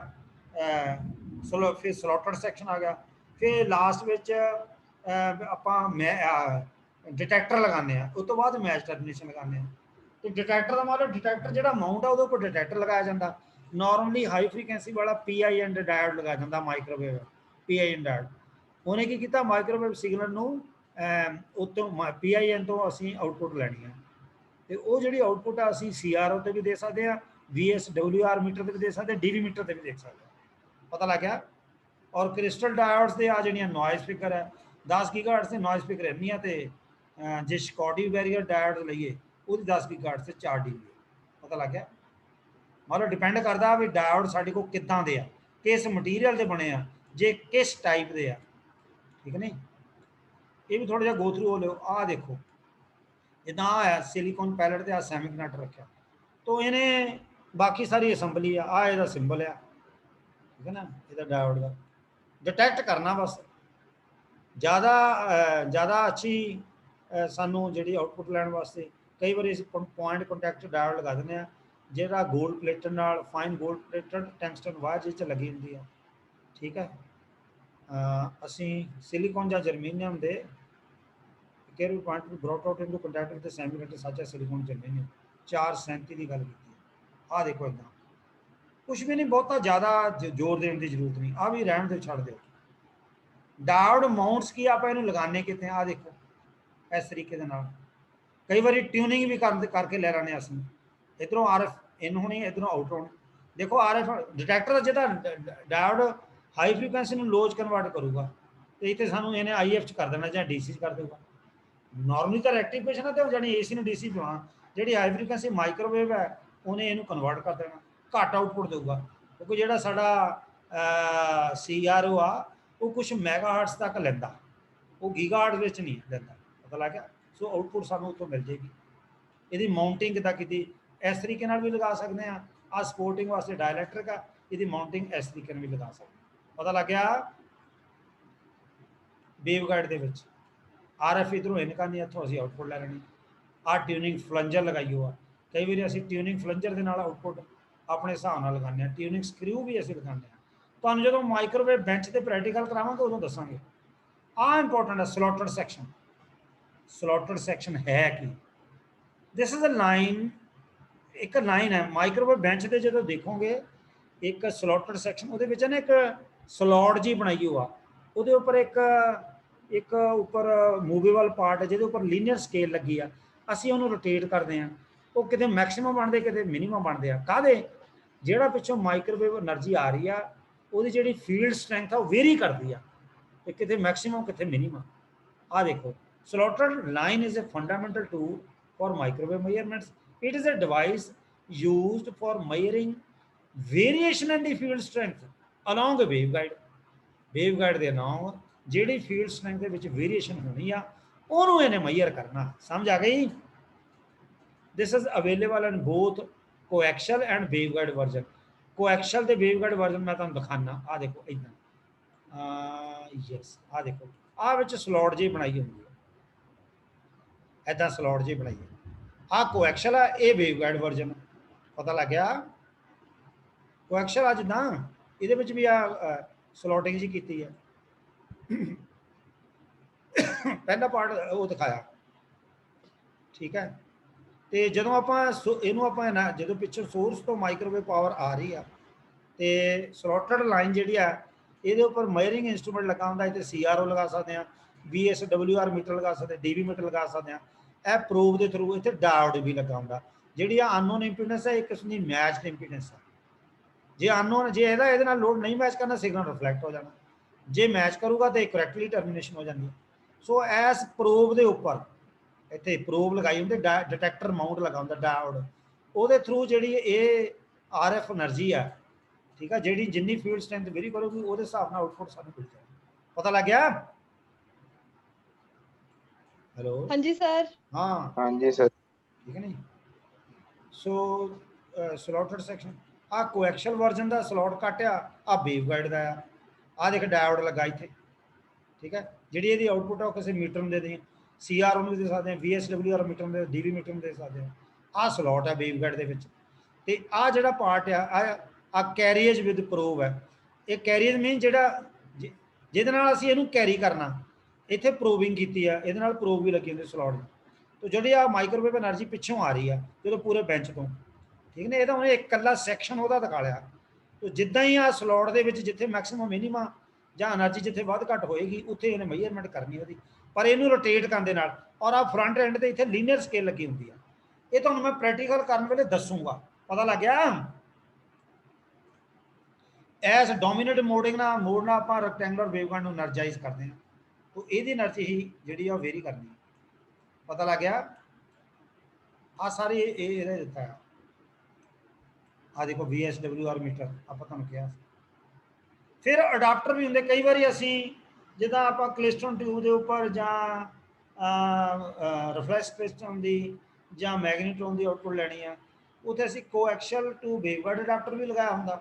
फिर स्लॉटेड सैक्शन आ गया, फिर लास्ट में आप डिटेक्टर लगाने, उस तो बाद मैच टर्मिनेशन लगाने। तो डिटेक्टर का मतलब डिटेक्टर जो माउंट है वो डिटेक्टर लगाया जाता, नॉर्मली हाई फ्रीकुएंसी वाला पीआई एंड डायोड लगा ਜਾਂਦਾ ਮਾਈਕ੍ਰੋਵੇਵ ਪੀਆਈ ਐਂਡ ਡਾयोਡ ਉਹਨੇ ਕੀ ਕੀਤਾ ਮਾਈਕ੍ਰੋਵੇਵ ਸਿਗਨਲ ਨੂੰ ਉਤੋਂ ਪੀਆਈਐਨ ਤੋਂ ਅਸੀਂ ਆਊਟਪੁੱਟ ਲੈਣੀ ਹੈ ਤੇ ਉਹ ਜਿਹੜੀ ਆਊਟਪੁੱਟ ਆ ਅਸੀਂ ਸੀਆਰਓ ਤੇ ਵੀ ਦੇ ਸਕਦੇ ਆ ਵੀਐਸਡਬਲਯੂਆਰ ਮੀਟਰ ਤੇ ਵੀ ਦੇ ਸਕਦੇ ਡੀਵੀ ਮੀਟਰ ਤੇ ਵੀ ਦੇਖ ਸਕਦੇ ਆ ਪਤਾ ਲੱਗ ਗਿਆ ਔਰ ਕ੍ਰਿਸਟਲ ਡਾਇਓਡਸ ਦੇ ਆ ਜਿਹੜੀਆਂ ਨੋਇਜ਼ ਸਪੀਕਰ ਹੈ 10 ਗੀਗਾਹਰਟਜ਼ ਤੇ ਨੋਇਜ਼ ਸਪੀਕਰ ਇੰਨੀਆਂ ਤੇ ਜੇ ਸਕਾਟੀ ਬੈਰੀਅਰ ਡਾਇਓਡ ਲਈਏ ਉਹਦੀ 10 ਗੀਗਾਹਰਟਜ਼ ਤੇ 4 ਡੀਬੀ ਪਤਾ ਲੱਗ ਗਿਆ ਮਤਲਬ ਡਿਪੈਂਡ ਕਰਦਾ ਵੀ ਡਾਇਓਡ ਸਾਡੇ ਕੋਲ ਕਿੱਦਾਂ ਦੇ ਆ ਕਿਸ ਮਟੀਰੀਅਲ ਦੇ ਬਣੇ ਆ ਜੇ ਕਿਸ ਟਾਈਪ ਦੇ ਆ ਠੀਕ ਨਹੀਂ ਇਹ ਵੀ ਥੋੜਾ ਜਿਹਾ ਗੋ ਥਰੂ ਹੋ ਲਿਓ ਆਹ ਦੇਖੋ ਜਿੱਦਾਂ ਆ ਸਿਲੀਕਨ ਪੈਲਟ ਤੇ ਆ ਸੈਮੀਕੰਡਕਟਰ ਰੱਖਿਆ तो इन्हें बाकी सारी असैम्बली आ ਇਹਦਾ ਸਿੰਬਲ ਆ ਠੀਕ ਹੈ ਨਾ ਇਹਦਾ ਡਾਇਓਡ ਦਾ डिटेक्ट करना बस ज़्यादा अच्छी सानू जी आउटपुट लैन वास्ते कई बार पॉइंट कॉन्टैक्ट डायोड लगा दें जो गोल्ड प्लेटेड नाल फाइन गोल्ड प्लेटेड टैंगस्टन वायर जिस लगी होंगी है ठीक है असी सिलिकॉन या जर्मीनियम के care point brought out into contact ते सेमीकंडक्टर सच है सिलिकॉन जर्मीनियम 437 की गल की आ देखो इदा कुछ भी नहीं बहुता ज़्यादा जोर देने की जरूरत नहीं आ भी रहन दो छड़ दो डायोड माउंट्स की आप लगाने कितने आ देखो इस तरीके के नाल कई बार ट्यूनिंग भी करके ले रहे अस इधरों आर एफ इन होनी इधरों आउट होनी देखो आर एफ डिटेक्टर जो डायोड हाई फ्रीकुएंसी में लोज कन्वर्ट करूँगा तो इतने सानू इन्हें आई एफ कर देना चाहे डी सी कर देगा नॉर्मली तो रेक्टिफिकेशन है तो जानी ए सी ने डी सी पाना जी हाई फ्रीकुएंसी माइक्रोवेव है उन्हें इनू कन्वर्ट कर देना घट आउटपुट देगा क्योंकि जो साडा सी आर ओ आ वो कुछ मैगाहर्ट्स तक लेंदा वो गीगाहर्ट्स नहीं लेंदा पता लग गया सो आउटपुट सानू उत्तों मिल जाएगी यदि माउंटिंग किदा की इस तरीके नाल भी लगा सकते हैं आ सपोर्टिंग वास्ते डायलैक्ट्रिक आ यदि माउंटिंग इस तरीके भी लगा सकते पता लग गया वेवगाइड दे विच आर एफ इधरों इन करनी इतों असीं आउटपुट लै लैनी आ ट्यूनिंग फ्लंजर लगाई हुआ कई बार असीं ट्यूनिंग फ्लंजर के नाल आउटपुट अपने हिसाब नाल लगाने ट्यूनिंग स्क्रू भी असीं लगाने तुहानूं जदों माइक्रोवेव बेंच ते प्रैक्टिकल करावांगे उदों दसांगे आ इंपॉर्टेंट है स्लॉटेड सैक्शन है कि दिस इज अ लाइन एक लाइन है माइक्रोवेव बेंच से जो देखोगे एक स्लॉटेड सैक्शन वो ना एक स्लॉट जी बनाई हुआ वो उपर एक उपर मूवेबल पार्ट है जिहदे उपर लीनियर स्केल लगी आ असीं उहनूं रोटेट करते हैं वो कितने मैक्सीमम बनते कितने मिनीमम बनते हैं काहदे जिहड़ा पिछों माइक्रोवेव एनर्जी आ रही है वो जी फील्ड स्ट्रैंथ है वो वेरी करती है कितने मैक्सीमम कितने मिनीमम आ देखो slotted line is a fundamental tool for microwave measurements it is a device used for measuring variation in the field strength along A waveguide के अलॉन्ग जिहड़ी फील्ड स्ट्रैंथ के विच वेरिएशन होनी आ उहनूं इहने मेजर करना समझ आ गई this is available in both coaxial and waveguide version coaxial ते वेवगाइड वर्जन मैं तुहानूं दिखाना आ देखो इदां यस आ देखो आ विच स्लॉट जी बनाई होंदी है इदां स्लॉट जी बनाई है आ कोएक्शियल है ये वेवगाइड वर्जन पता लग गया कोएक्शियल अज ना इहदे विच भी आ स्लॉटिंग जी कीती है पहला पार्ट वो दिखाया ठीक है तो जो आप इनू आप जो पिछले सोर्स तो माइक्रोवेव पावर आ रही है तो स्लॉटेड लाइन जी है ये उपर मेजरिंग इंस्ट्रूमेंट लगा होंगे इतने सी आर ओ लगा सकते हैं VSWR मीटर लगा सकते DV मीटर लगा सकते हैं यह प्रूव के थ्रू इतने डायोड भी लगा होंगे जी अननोन इंपीडेंस है एक किस्म की मैच्ड इंपीडेंस है जे अननोन जे ये लोड नहीं मैच करना सिग्नल रिफ्लैक्ट हो जाना जे मैच करूँगा तो करैक्टली टर्मिनेशन हो जाती है सो एस प्रोब के उपर इतने प्रोब लगाई होंगे डिटेक्टर माउंट लगा होंगे डायोड वो थ्रू जी ये RF एनर्जी है ठीक है जी जिनी फील्ड स्ट्रैंथ वेरी करोगी वो हिसाब से आउटपुट सानू मिल जाएगा पता लग गया हेलो हाँ जी सर हाँ जी सर ठीक है नहीं सो स्लॉटेड सैक्शन आ कोएक्शियल वर्जन का स्लॉट घट आ वेवगाइड का आ देख डायोड लगा इतने ठीक है जी ये आउटपुट है किसी मीटर में दे दें CR भी दे सकते हैं VSWR मीटर में DV मीटर में दे सकते हैं आ स्लॉट है वेवगाइड के आ जोड़ा पार्ट आ कैरीएज विद प्रोब है ये कैरीएज मीन जोड़ा जिसे इनू कैरी करना इतने प्रोबिंग की है ये प्रोब भी लगी होंगी स्लॉट तो जी आ माइक्रोवेव एनर्जी पिछों आ रही है जो पूरे बेंच तो ठीक ने, ये तो उन्हें एक कल्ला सैक्शन ਉਹਦਾ ਦਿਖਾ ਲਿਆ। तो जिद्दां ही आ स्लॉट ਦੇ ਵਿੱਚ ਜਿੱਥੇ ਮੈਕਸਿਮਮ ਮਿਨੀਮਮ ਜਾਂ એનર્ਜੀ ਜਿੱਥੇ ਵੱਧ ਘੱਟ ਹੋਏਗੀ ਉੱਥੇ ਇਹਨੇ ਮੇਜਰਮੈਂਟ ਕਰਨੀ ਉਹਦੀ, ਪਰ ਇਹਨੂੰ ਰੋਟੇਟ ਕਰਨ ਦੇ ਨਾਲ। ਔਰ ਆ ਫਰੰਟ ਐਂਡ ਤੇ ਇੱਥੇ ਲੀਨੀਅਰ ਸਕੇਲ ਲੱਗੀ ਹੁੰਦੀ ਆ। ਇਹ ਤੁਹਾਨੂੰ ਮੈਂ ਪ੍ਰੈਕਟੀਕਲ ਕਰਨ ਵੇਲੇ ਦੱਸੂਗਾ, ਪਤਾ ਲੱਗ ਗਿਆ। ਐਸ ਡੋਮੀਨੇਟ ਮੋਡਿੰਗ ਨਾਲ ਮੋੜਨਾ ਆਪਾਂ ਰੈਕਟੈਂਗੂਲਰ ਵੇਵਗਾਈਡ ਨੂੰ એનર્ਜਾਈਜ਼ ਕਰਦੇ ਹਾਂ, तो ਇਹਦੀ એનર્ਜੀ ਹੀ ਜਿਹੜੀ ਆ ਵੇਰੀ ਕਰਨੀ ਹੈ, ਪਤਾ ਲੱਗ ਗਿਆ। ਆ ਸਾਰੇ ਇਹ ਇਹਦਾ ਦਿੱਤਾ ਹੈ, ਆ ਦੇਖੋ VSWR ਮੀਟਰ ਆਪਾਂ ਤੁਹਾਨੂੰ ਕਿਹਾ। ਫਿਰ ਅਡਾਪਟਰ ਵੀ ਹੁੰਦੇ ਕਈ ਵਾਰੀ, ਅਸੀਂ ਜਿੱਦਾਂ ਆਪਾਂ ਕਲੇਸਟ੍ਰੋਨ ਟਿਊਬ ਦੇ ਉੱਪਰ ਜਾਂ ਰਿਫਲੈਕਸ ਕਲੇਸਟ੍ਰੋਨ ਦੀ ਜਾਂ ਮੈਗਨੀਟ੍ਰੋਨ ਦੀ ਆਊਟਪੁੱਟ ਲੈਣੀ ਆ, ਉੱਥੇ ਅਸੀਂ ਕੋਐਕਸ਼ਲ ਟੂ ਵੇਵਗਾਈਡ ਅਡਾਪਟਰ ਵੀ ਲਗਾਇਆ ਹੁੰਦਾ।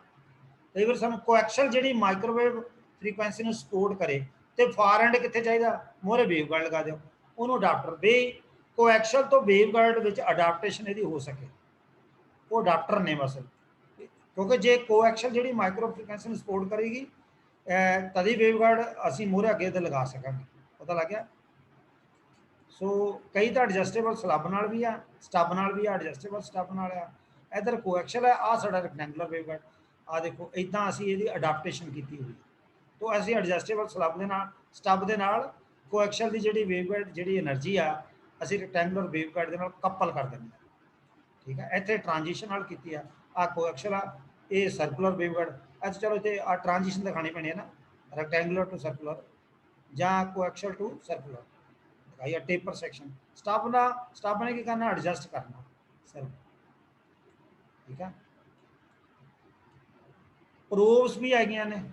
ਕਈ ਵਾਰ ਸਾਨੂੰ ਕੋਐਕਸ਼ਲ ਜਿਹੜੀ ਮਾਈਕ੍ਰੋਵੇਵ ਫ੍ਰੀਕੁਐਂਸੀ ਨੂੰ ਸਪੋਰਟ ਕਰੇ ਤੇ ਫਾਰ ਐਂਡ ਕਿੱਥੇ ਚਾਹੀਦਾ, ਮੋਹਰੇ ਵੇਵਗਾਈਡ ਲਗਾ ਦਿਓ, ਉਹਨੂੰ ਅਡਾਪਟਰ ਵੀ ਕੋਐਕਸ਼ਲ ਤੋਂ ਵੇਵਗਾਈਡ ਵਿੱਚ ਅਡਾਪਟੇਸ਼ਨ ਇਹਦੀ ਹੋ ਸਕੇ, ਉਹ ਅਡਾਪਟਰ ਨੇ ਬਸ। ਕਿਉਂਕਿ ਜੇ ਕੋਐਕਸ਼ਲ ਜਿਹੜੀ ਮਾਈਕਰੋ ਫ੍ਰੀਕੁਐਂਸੀ ਨੂੰ ਸਪੋਰਟ ਕਰੇਗੀ ਤਦੀ ਵੇਵਗਾਈਡ ਅਸੀਂ ਮੋਹਰੇ ਅੱਗੇ ਤੇ ਲਗਾ ਸਕਾਂਗੇ, ਪਤਾ ਲੱਗ ਗਿਆ। ਸੋ ਕਈ ਤਾਂ ਐਡਜਸਟੇਬਲ ਸਲੱਬ ਨਾਲ ਵੀ ਆ, ਸਟੱਬ ਨਾਲ ਵੀ ਆ, ਐਡਜਸਟੇਬਲ ਸਟੱਬ ਨਾਲ ਆ। ਇੱਧਰ ਕੋਐਕਸ਼ਲ ਹੈ, ਆਹ ਸਾਡਾ ਰੈਕਟੈਂਗੂਲਰ ਵੇਵਗਾਈਡ। ਆ ਦੇਖੋ ਇਦਾਂ ਅਸੀਂ ਇਹਦੀ ਅਡਾਪਟੇਸ਼ਨ ਕੀਤੀ ਹੋਈ। तो ਅਸੀਂ ਐਡਜਸਟੇਬਲ ਸਲੱਬ ਦੇ ਨਾਲ ਸਟੱਬ ਦੇ ਨਾਲ ਕੋਐਕਸ਼ਲ ਦੀ ਜਿਹੜੀ ਵੇਵਗਾਈਡ ਜਿਹੜੀ એનર્ਜੀ ਆ ਅਸੀਂ ਰੈਕਟੈਂਗੂਲਰ ਵੇਵਗਾਈਡ ਦੇ ਨਾਲ ਕਪਲ ਕਰ ਦਿੰਦੇ ਹਾਂ, ਠੀਕ ਹੈ। ਇੱਥੇ ਟ੍ਰਾਂਜੀਸ਼ਨ ਨਾਲ ਕੀਤੀ ਆ, ਆ ਕੋਐਕਸ਼ਲ ਆ, ਇਹ ਸਰਕੂਲਰ ਵੇਵਗਾਈਡ। ਅੱਛਾ ਚਲੋ ਇੱਥੇ ਆ ਟ੍ਰਾਂਜੀਸ਼ਨ ਦਿਖਾਣੀ ਪੈਣੀ ਹੈ ਨਾ, ਰੈਕਟੈਂਗੂਲਰ ਟੂ ਸਰਕੂਲਰ ਜਾਂ ਕੋਐਕਸ਼ਲ ਟੂ ਸਰਕੂਲਰ ਦਿਖਾਈ ਆ। ਟੇਪਰ ਸੈਕਸ਼ਨ ਸਟੱਬ ਨੇ ਕੀ ਕਰਨਾ, ਐਡਜਸਟ ਕਰਨਾ ਸਰ, ਠੀਕ ਹੈ। ਪ੍ਰੋਬਸ ਵੀ ਹੈਗੀਆਂ ਨੇ,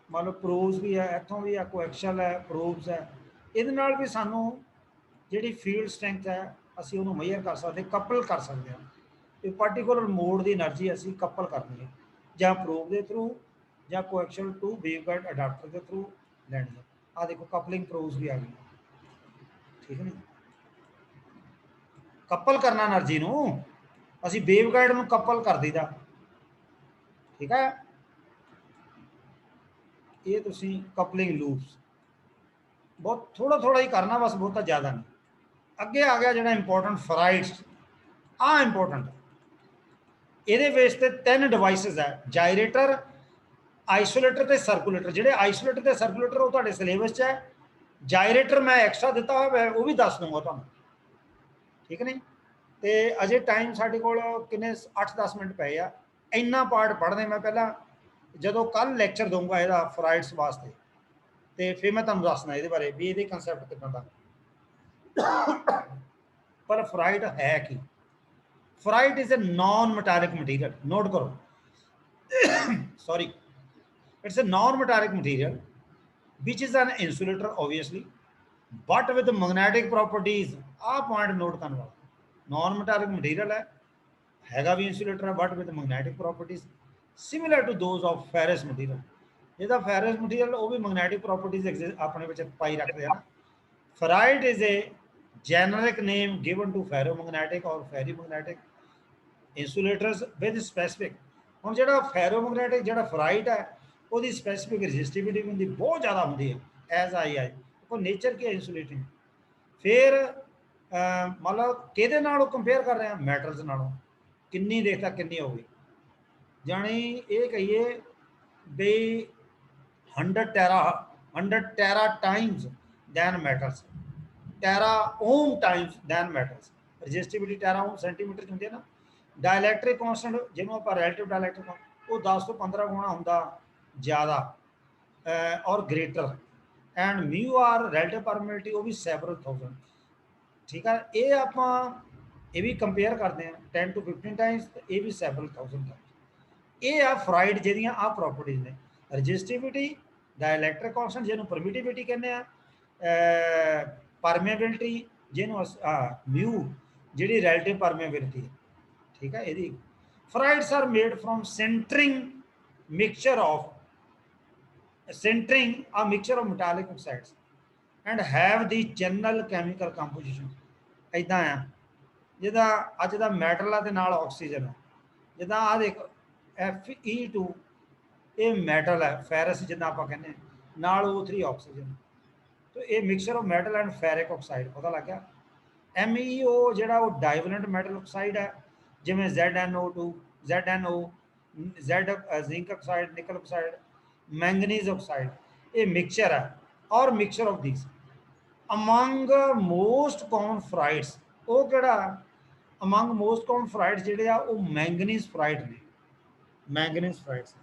ਮੰਨ ਲਓ ਪ੍ਰੋਬਸ ਵੀ ਹੈ, ਇੱਥੋਂ ਵੀ ਆ ਕੋਐਕਸ਼ਲ ਹੈ, ਪ੍ਰੋਬਸ ਹੈ। ਇਹਦੇ ਨਾਲ ਵੀ ਸਾਨੂੰ ਜਿਹੜੀ ਫੀਲਡ ਸਟਰੈਂਥ ਹੈ ਅਸੀਂ ਉਹਨੂੰ ਮੇਜਰ ਕਰ ਸਕਦੇ, ਕਪਲ ਕਰ ਸਕਦੇ ਹਾਂ। ਇਹ ਪਾਰਟੀਕੂਲਰ ਮੋਡ ਦੀ એનર્ਜੀ ਅਸੀਂ ਕਪਲ ਕਰਨੀ ਹੈ, ਜਾਂ ਪ੍ਰੋਬ ਦੇ ਥਰੂ ਜਾਂ ਕੋਐਕਸ਼ਲ ਟੂ ਵੇਵਗਾਈਡ ਅਡਾਪਟਰ ਦੇ ਥਰੂ ਲੈਣੀ ਹੈ। ਆ ਦੇਖੋ ਕਪਲਿੰਗ ਪ੍ਰੋਬਸ ਵੀ ਆ ਗਈ, ਠੀਕ ਹੈ। ਕਪਲ ਕਰਨਾ એનર્ਜੀ ਨੂੰ, ਅਸੀਂ ਵੇਵਗਾਈਡ ਨੂੰ ਕਪਲ ਕਰ ਦਈਦਾ, ਠੀਕ ਹੈ। ਇਹ ਤੁਸੀਂ ਕਪਲਿੰਗ ਲੂਪਸ ਬਹੁਤ ਥੋੜਾ ਥੋੜਾ ਹੀ ਕਰਨਾ ਬਸ, ਬਹੁਤਾ ਜ਼ਿਆਦਾ ਨਹੀਂ। ਅੱਗੇ ਆ ਗਿਆ ਜਿਹੜਾ ਇੰਪੋਰਟੈਂਟ ਫਰਾਈਡਸ, ਆ ਇੰਪੋਰਟੈਂਟ। ਇਹਦੇ ਬੇਸ ਤੇ 3 ਡਿਵਾਈਸਿਸ ਹੈ, ਜਾਇਰੇਟਰ, ਆਈਸੋਲੇਟਰ ਤੇ ਸਰਕੂਲੇਟਰ। ਜਿਹੜੇ ਆਈਸੋਲੇਟਰ ਤੇ ਸਰਕੂਲੇਟਰ ਉਹ ਤੁਹਾਡੇ ਸਿਲੇਬਸ 'ਚ ਹੈ, ਜਾਇਰੇਟਰ ਮੈਂ ਐਕਸਟਰਾ ਦਿੱਤਾ ਹੋਇਆ, ਉਹ ਵੀ ਦੱਸ ਦੂੰਗਾ ਤੁਹਾਨੂੰ, ਠੀਕ ਨਹੀਂ। ਤੇ ਅਜੇ ਟਾਈਮ ਸਾਡੇ ਕੋਲ ਕਿੰਨੇ 8-10 ਮਿੰਟ ਪਏ ਆ, ਇੰਨਾ ਪਾਰਟ ਪੜ੍ਹਦੇ ਮੈਂ ਪਹਿਲਾਂ। ਜਦੋਂ ਕੱਲ ਲੈਕਚਰ ਦਊਂਗਾ ਇਹਦਾ ਫਰਾਈਡਸ ਵਾਸਤੇ, ਤੇ ਫਿਰ ਮੈਂ ਤੁਹਾਨੂੰ ਦੱਸਣਾ ਇਹਦੇ ਬਾਰੇ ਵੀ ਇਹਦੇ ਕੰਸੈਪਟ ਕਿੱਦਾਂ ਦਾ। ਪਰ ਫਰਾਈਡ ਹੈ ਕੀ? Ferrite is a non metallic material, note ਕਰੋ। Sorry, it's a non-metallic material which is an insulator obviously but with magnetic properties। ਆ ਪੁਆਇੰਟ ਨੋਟ ਕਰਨ ਵਾਲਾ, ਨਾਨ ਮੈਟੈਲਿਕ ਮਟੀਰੀਅਲ ਹੈਗਾ ਵੀ ਇਨਸੂਲੇਟਰ ਹੈ but with magnetic properties similar to those of ferrous material. ਇਹਦਾ ferrous material ਉਹ ਵੀ magnetic properties ਆਪਣੇ ਵਿੱਚ ਪਾਈ ਰੱਖਦੇ ਆ ਨਾ। Fried is a generic name given to ferromagnetic or ferrimagnetic insulators with specific। ਹੁਣ ਜਿਹੜਾ ਫੈਰੋਮੈਗਨੈਟਿਕ ਜਿਹੜਾ ਫਰਾਈਡ ਹੈ ਉਹਦੀ ਸਪੈਸੀਫਿਕ ਰੈਜ਼ਿਸਟਿਵਿਟੀ ਹੁੰਦੀ ਬਹੁਤ ਜ਼ਿਆਦਾ ਹੁੰਦੀ ਹੈ, ਐਜ਼ ਆਈ ਉਹ ਨੇਚਰ ਕੀ ਇਨਸੂਲੇਟਿੰਗ। ਫਿਰ ਮਤਲਬ ਕਿਹਦੇ ਨਾਲ ਉਹ ਕੰਪੇਅਰ ਕਰ ਰਹੇ ਆ, ਮੈਟਲਸ ਨਾਲੋਂ। ਕਿੰਨੀ ਦੇਖ ਤੱਕ ਕਿੰਨੀ ਹੋ ਗਈ, ਜਾਣੀ ਇਹ ਕਹੀਏ ਵੀ 100 tera times than metals, tera ohm times than metals. Resistivity tera ohm centimetre 'ਚ ਹੁੰਦੀ ਹੈ ਨਾ। ਡਾਇਲੈਕਟ੍ਰਿਕ ਕੌਂਸਟੈਂਟ ਜਿਹਨੂੰ ਆਪਾਂ ਰਿਲੇਟਿਵ ਡਾਇਲੈਕਟ੍ਰਿਕ, ਉਹ 10 ਤੋਂ 15 ਗੁਣਾ ਹੁੰਦਾ ਜ਼ਿਆਦਾ ਔਰ ਗ੍ਰੇਟਰ। ਐਂਡ ਮਿਊ ਆਰ ਰਿਲੇਟਿਵ ਪਰਮਿਟਿਵਿਟੀ ਉਹ ਵੀ ਸੈਵਰਲ ਥਾਊਜ਼ੈਂਡ, ਠੀਕ ਹੈ। ਇਹ ਆਪਾਂ ਇਹ ਵੀ ਕੰਪੇਅਰ ਕਰਦੇ ਹਾਂ 10 to 15 ਟਾਈਮਸ, ਇਹ ਵੀ ਸੈਵਰਲ ਥਾਊਜ਼ੈਂਡ ਟਾਈਮਸ। ਇਹ ਆ ਫਰਾਈਡ ਜਿਹਦੀਆਂ ਆ ਪ੍ਰੋਪਰਟੀਜ਼ ਨੇ, ਰਜਿਸਟਿਵਿਟੀ, ਡਾਇਲੈਕਟ੍ਰਿਕ ਕੌਂਸਟੈਂਟ ਜਿਹਨੂੰ ਪਰਮਿਟਿਵਿਟੀ ਕਹਿੰਦੇ ਆ, ਪਰਮੇਬਿਲਿਟੀ ਜਿਹਨੂੰ ਮਿਊ ਜਿਹੜੀ ਰਿਲੇਟਿਵ ਪਰਮੇਬਿਲਿਟੀ ਹੈ, ਠੀਕ ਹੈ। ਇਹਦੀ ferrites are made from centering a mixture of metallic oxides and have the general chemical composition। ਇਦਾਂ ਆ ਜਿੱਦਾਂ ਅੱਜ ਦਾ ਮੈਟਲ ਆ ਤੇ ਨਾਲ ਆਕਸੀਜਨ ਹੈ। ਜਿੱਦਾਂ ਆ ਦੇਖ Fe2 ਇਹ ਮੈਟਲ ਹੈ, ਫੈਰਸ ਜਿੱਦਾਂ ਆਪਾਂ ਕਹਿੰਦੇ ਨਾਲ O3 ਆਕਸੀਜਨ। ਤੇ ਇਹ mixture of metal and ferric oxide, ਪਤਾ ਲੱਗ ਗਿਆ। MEO ਜਿਹੜਾ ਉਹ ਡਾਈਵਲੈਂਟ ਮੈਟਲ ਆਕਸਾਈਡ ਹੈ, ਜਿਵੇਂ ZnO2 ZnO Z zinc oxide nickel oxide manganese oxide ਇਹ ਮਿਕਸਚਰ ਹੈ ਔਰ mixture of these among most common ferrites ਉਹ ਕਿਹੜਾ ਅਮੰਗ ਮੋਸਟ ਕਾਮਨ ਫਰਾਈਡਸ ਜਿਹੜੇ ਆ ਉਹ ਮੈਂਗਨੀਜ਼ ਫਰਾਈਡ ਨੇ ਮੈਂਗਨੀਜ਼ ਫਰਾਈਡਸ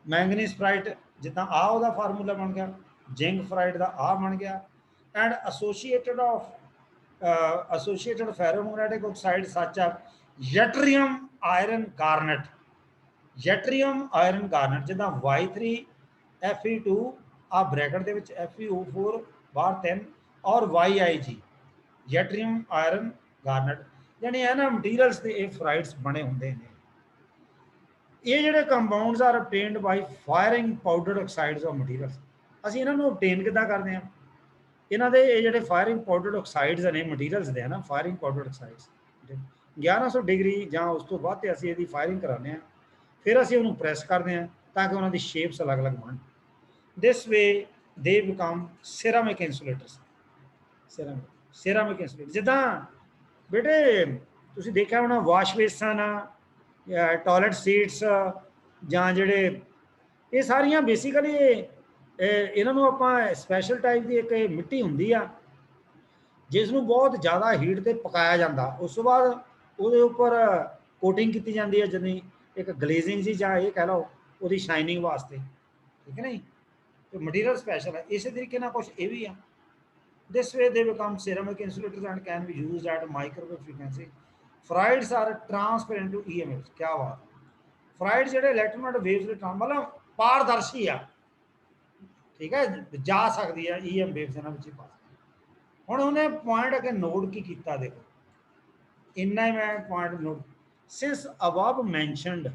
ਮੈਂਗਨੀਜ਼ ਫਰਾਈਡ ਜਿੱਦਾਂ ਆ ਉਹਦਾ ਫਾਰਮੂਲਾ ਬਣ ਗਿਆ ਜ਼ਿੰਕ ਫਰਾਈਡ ਦਾ ਆ ਬਣ ਗਿਆ and associated of associated ferromagnetic oxide such as yttrium iron garnet yttrium iron garnet ਜਿੱਦਾਂ Y3Fe2 ਆ ਬ੍ਰੈਕਟ ਦੇ ਵਿੱਚ FeO4 ਬਾਹਰ 3 ਔਰ YIG yttrium iron garnet ਯਾਨੀ ਇਹਨਾਂ ਮਟੀਰੀਅਲਸ ਦੇ ਇਹ ਫਰਾਈਡਸ ਬਣੇ ਹੁੰਦੇ ਨੇ ਇਹ ਜਿਹੜੇ compounds are obtained by firing powdered oxides of materials ਅਸੀਂ ਇਹਨਾਂ ਨੂੰ obtain ਕਿੱਦਾਂ ਕਰਦੇ ਹਾਂ ਇਹਨਾਂ ਦੇ ਇਹ ਜਿਹੜੇ ਫਾਇਰਿੰਗ ਪਾਊਡਰਡ ਆਕਸਾਈਡਸ ਨੇ ਮਟੀਰੀਅਲਸ ਦੇ ਨਾ ਫਾਇਰਿੰਗ ਪਾਊਡਰਡ ਆਕਸਾਈਡਸ 1100 ਡਿਗਰੀ ਜਾਂ ਉਸ ਤੋਂ ਵੱਧ ਤੇ ਅਸੀਂ ਇਹਦੀ ਫਾਇਰਿੰਗ ਕਰਾਉਂਦੇ ਹਾਂ ਫਿਰ ਅਸੀਂ ਉਹਨੂੰ ਪ੍ਰੈਸ ਕਰਦੇ ਹਾਂ ਤਾਂ ਕਿ ਉਹਨਾਂ ਦੀ ਸ਼ੇਪਸ ਅਲੱਗ-ਅਲੱਗ ਬਣਨ this way they become ceramic insulators ceramic insulator ਜਿੱਦਾਂ ਬੇਟੇ ਤੁਸੀਂ ਦੇਖਿਆ ਹੋਣਾ ਵਾਸ਼ ਬੇਸਨ ਟਾਇਲਟ ਸੀਟਸ ਜਾਂ ਜਿਹੜੇ ਇਹ ਸਾਰੀਆਂ ਬੇਸਿਕਲੀ ਇਹਨਾਂ ਨੂੰ ਆਪਾਂ ਸਪੈਸ਼ਲ ਟਾਈਪ ਦੀ ਇੱਕ ਮਿੱਟੀ ਹੁੰਦੀ ਆ ਜਿਸ ਨੂੰ ਬਹੁਤ ਜ਼ਿਆਦਾ ਹੀਟ ਤੇ ਪਕਾਇਆ ਜਾਂਦਾ ਉਸ ਤੋਂ ਬਾਅਦ ਉਹਦੇ ਉੱਪਰ ਕੋਟਿੰਗ ਕੀਤੀ ਜਾਂਦੀ ਹੈ ਜਿੰਨੀ ਇੱਕ ਗਲੇਜ਼ਿੰਗ ਜੀ ਜਾਂ ਇਹ ਕਹਿ ਲਓ ਉਹਦੀ ਸ਼ਾਈਨਿੰਗ ਵਾਸਤੇ ਠੀਕ ਹੈ ਨਹੀਂ ਤੇ ਮਟੀਰੀਅਲ ਸਪੈਸ਼ਲ ਹੈ ਇਸੇ ਤਰੀਕੇ ਨਾਲ ਕੁਝ ਇਹ ਵੀ ਆ this way they become ceramic insulators and can be used at microwave frequency ferrites are transparent to EMFs ਕੀ ਬਾਤ ਫਰਾਈਡ ਜਿਹੜੇ ਇਲੈਕਟ੍ਰੋਮੈਗਨੈਟਿਕ ਵੇਵਸ ਦੇ ਮਤਲਬ ਪਾਰਦਰਸ਼ੀ ਆ ਠੀਕ ਹੈ ਜਾ ਸਕਦੀ ਹੈ EM ਵੇਵਸ ਇਹਨਾਂ ਵਿੱਚ ਪਾ ਹੁਣ ਉਹਨੇ ਪੁਆਇੰਟ ਅਗੇ ਨੋਟ ਕੀ ਕੀਤਾ ਦੇਖੋ ਇੰਨਾ ਹੀ ਮੈਂ point note since above mentioned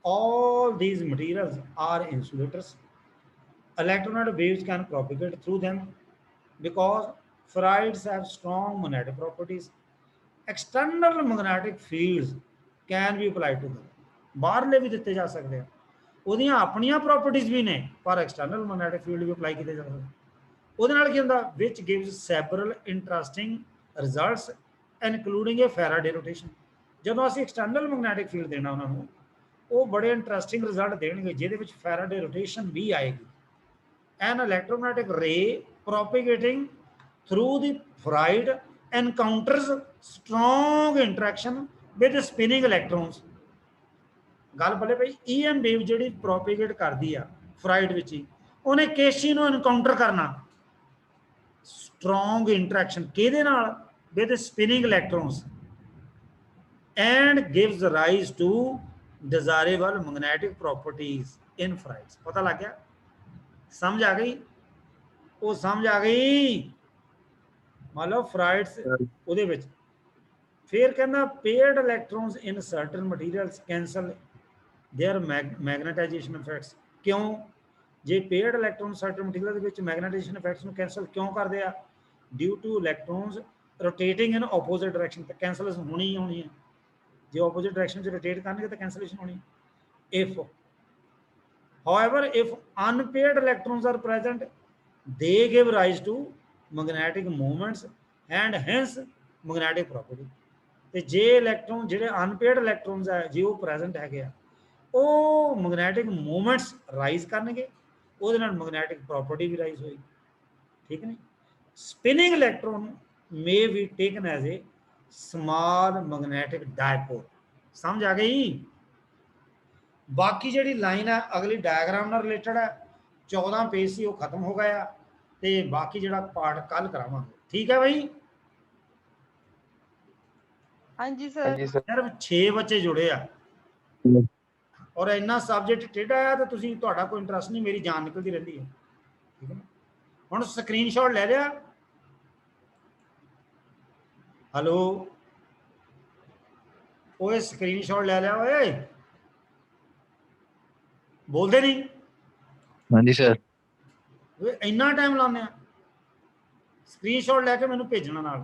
all these materials are insulators electromagnetic waves can propagate through them because ferrites have strong magnetic properties external magnetic fields can be applied to them ਬਾਹਰਲੇ ਵੀ ਦਿੱਤੇ ਜਾ ਸਕਦੇ ਆ ਉਹਦੀਆਂ ਆਪਣੀਆਂ ਪ੍ਰੋਪਰਟੀਆਂ ਵੀ ਨੇ ਪਰ ਐਕਸਟਰਨਲ ਮੈਗਨੈਟਿਕ ਫੀਲਡ ਵੀ apply ਕੀਤੇ ਜਾ ਸਕਦੇ ਉਹਦੇ ਨਾਲ ਕੀ ਹੁੰਦਾ which gives several interesting results including a Faraday rotation ਜਦੋਂ ਅਸੀਂ ਐਕਸਟਰਨਲ ਮੈਗਨੈਟਿਕ ਫੀਲਡ ਦੇਣਾ ਉਹਨਾਂ ਨੂੰ ਉਹ ਬੜੇ ਇੰਟਰਸਟਿੰਗ ਰਿਜ਼ਲਟ ਦੇਣਗੇ ਜਿਹਦੇ ਵਿੱਚ Faraday rotation ਵੀ ਆਏਗੀ an electromagnetic ray propagating through the ferrite encounters strong interaction with spinning electrons ਗੱਲ ਬੱਲੇ ਭਾਈ EM ਵੇਵ ਜਿਹੜੀ ਪ੍ਰੋਪੇਗੇਟ ਕਰਦੀ ਆ ਫਰਾਈਡ ਵਿੱਚ ਹੀ ਉਹਨੇ ਕੇਸ਼ੀ ਨੂੰ ਐਨਕਾਊਂਟਰ ਕਰਨਾ ਸਟਰੋਂਗ ਇੰਟਰੈਕਸ਼ਨ ਕਿਹਦੇ ਨਾਲ with spinning electrons and gives rise to desirable magnetic properties in ferrites ਪਤਾ ਲੱਗ ਗਿਆ ਸਮਝ ਆ ਗਈ ਉਹ ਸਮਝ ਆ ਗਈ ਮੰਨ ਲਓ ਫਰਾਈਡਸ ਉਹਦੇ ਵਿੱਚ ਫਿਰ ਕਹਿੰਦਾ paired electrons in certain materials cancel their magnetization effects ਕਿਉਂ ਜੇ ਪੇਅਰਡ ਇਲੈਕਟ੍ਰੋਨ ਸਰਟਨ ਮਟੀਰੀਅਲ ਦੇ ਵਿੱਚ ਮੈਗਨੇਟਾਈਜੇਸ਼ਨ ਇਫੈਕਟਸ ਨੂੰ ਕੈਂਸਲ ਕਿਉਂ ਕਰਦੇ ਆ due to electrons rotating in opposite direction ਤਾਂ ਕੈਂਸਲੇਸ਼ਨ ਹੋਣੀ ਹੀ ਹੋਣੀ ਹੈ ਜੇ ਆਪੋਜ਼ਿਟ ਡਾਇਰੈਕਸ਼ਨ 'ਚ ਰੋਟੇਟ ਕਰਨਗੇ ਤਾਂ ਕੈਂਸਲੇਸ਼ਨ ਹੋਣੀ if however if unpaired electrons are present they give rise to magnetic moments and hence magnetic property ਤੇ ਜੇ ਇਲੈਕਟ੍ਰੋਨ ਜਿਹੜੇ ਅਨਪੇਅਰਡ ਇਲੈਕਟ੍ਰੋਨਸ ਹੈ ਜੇ ਉਹ ਪ੍ਰੈਜ਼ੈਂਟ ਹੈਗੇ ਆ ਉਹ ਮੈਗਨੈਟਿਕ ਮੂਵਮੈਂਟਸ ਰਾਈਜ਼ ਕਰਨਗੇ ਉਹਦੇ ਨਾਲ ਮੈਗਨੈਟਿਕ ਪ੍ਰੋਪਰਟੀ ਵੀ ਰਾਈਜ਼ ਹੋਏਗੀ ਠੀਕ ਨਹੀਂ spinning electron may be taken as a small magnetic dipole ਸਮਝ ਆ ਗਈ ਬਾਕੀ ਜਿਹੜੀ ਲਾਈਨ ਹੈ ਅਗਲੀ ਡਾਇਗਰਾਮ ਨਾਲ ਰਿਲੇਟਡ ਹੈ 14 ਪੇਜ ਸੀ ਉਹ ਖਤਮ ਹੋ ਗਿਆ ਤੇ ਬਾਕੀ ਜਿਹੜਾ ਪਾਰਟ ਕੱਲ ਕਰਾਵਾਂਗੇ ਠੀਕ ਹੈ ਭਾਈ ਹਾਂਜੀ ਸਰ ਸਿਰਫ 6 ਬੱਚੇ ਜੁੜੇ ਆ ਔਰ ਇੰਨਾ ਸਬਜੈਕਟ ਟੇਢਾ ਆ ਤਾਂ ਤੁਸੀਂ ਤੁਹਾਡਾ ਕੋਈ ਇੰਟਰਸਟ ਨਹੀਂ ਮੇਰੀ ਜਾਨ ਨਿਕਲਦੀ ਰਹਿੰਦੀ ਹੈ ਠੀਕ ਹੈ ਹੁਣ ਸਕਰੀਨਸ਼ਾਟ ਲੈ ਲਿਆ ਹੈਲੋ ਓਏ ਸਕਰੀਨਸ਼ਾਟ ਲੈ ਲਿਆ ਓਏ ਬੋਲਦੇ ਨਹੀਂ ਹਾਂਜੀ ਸਰ ਓਏ ਇੰਨਾ ਟਾਈਮ ਲਾਉਂਦੇ ਆ ਸਕਰੀਨਸ਼ਾਟ ਲੈ ਕੇ ਮੈਨੂੰ ਭੇਜਣਾ ਨਾਲ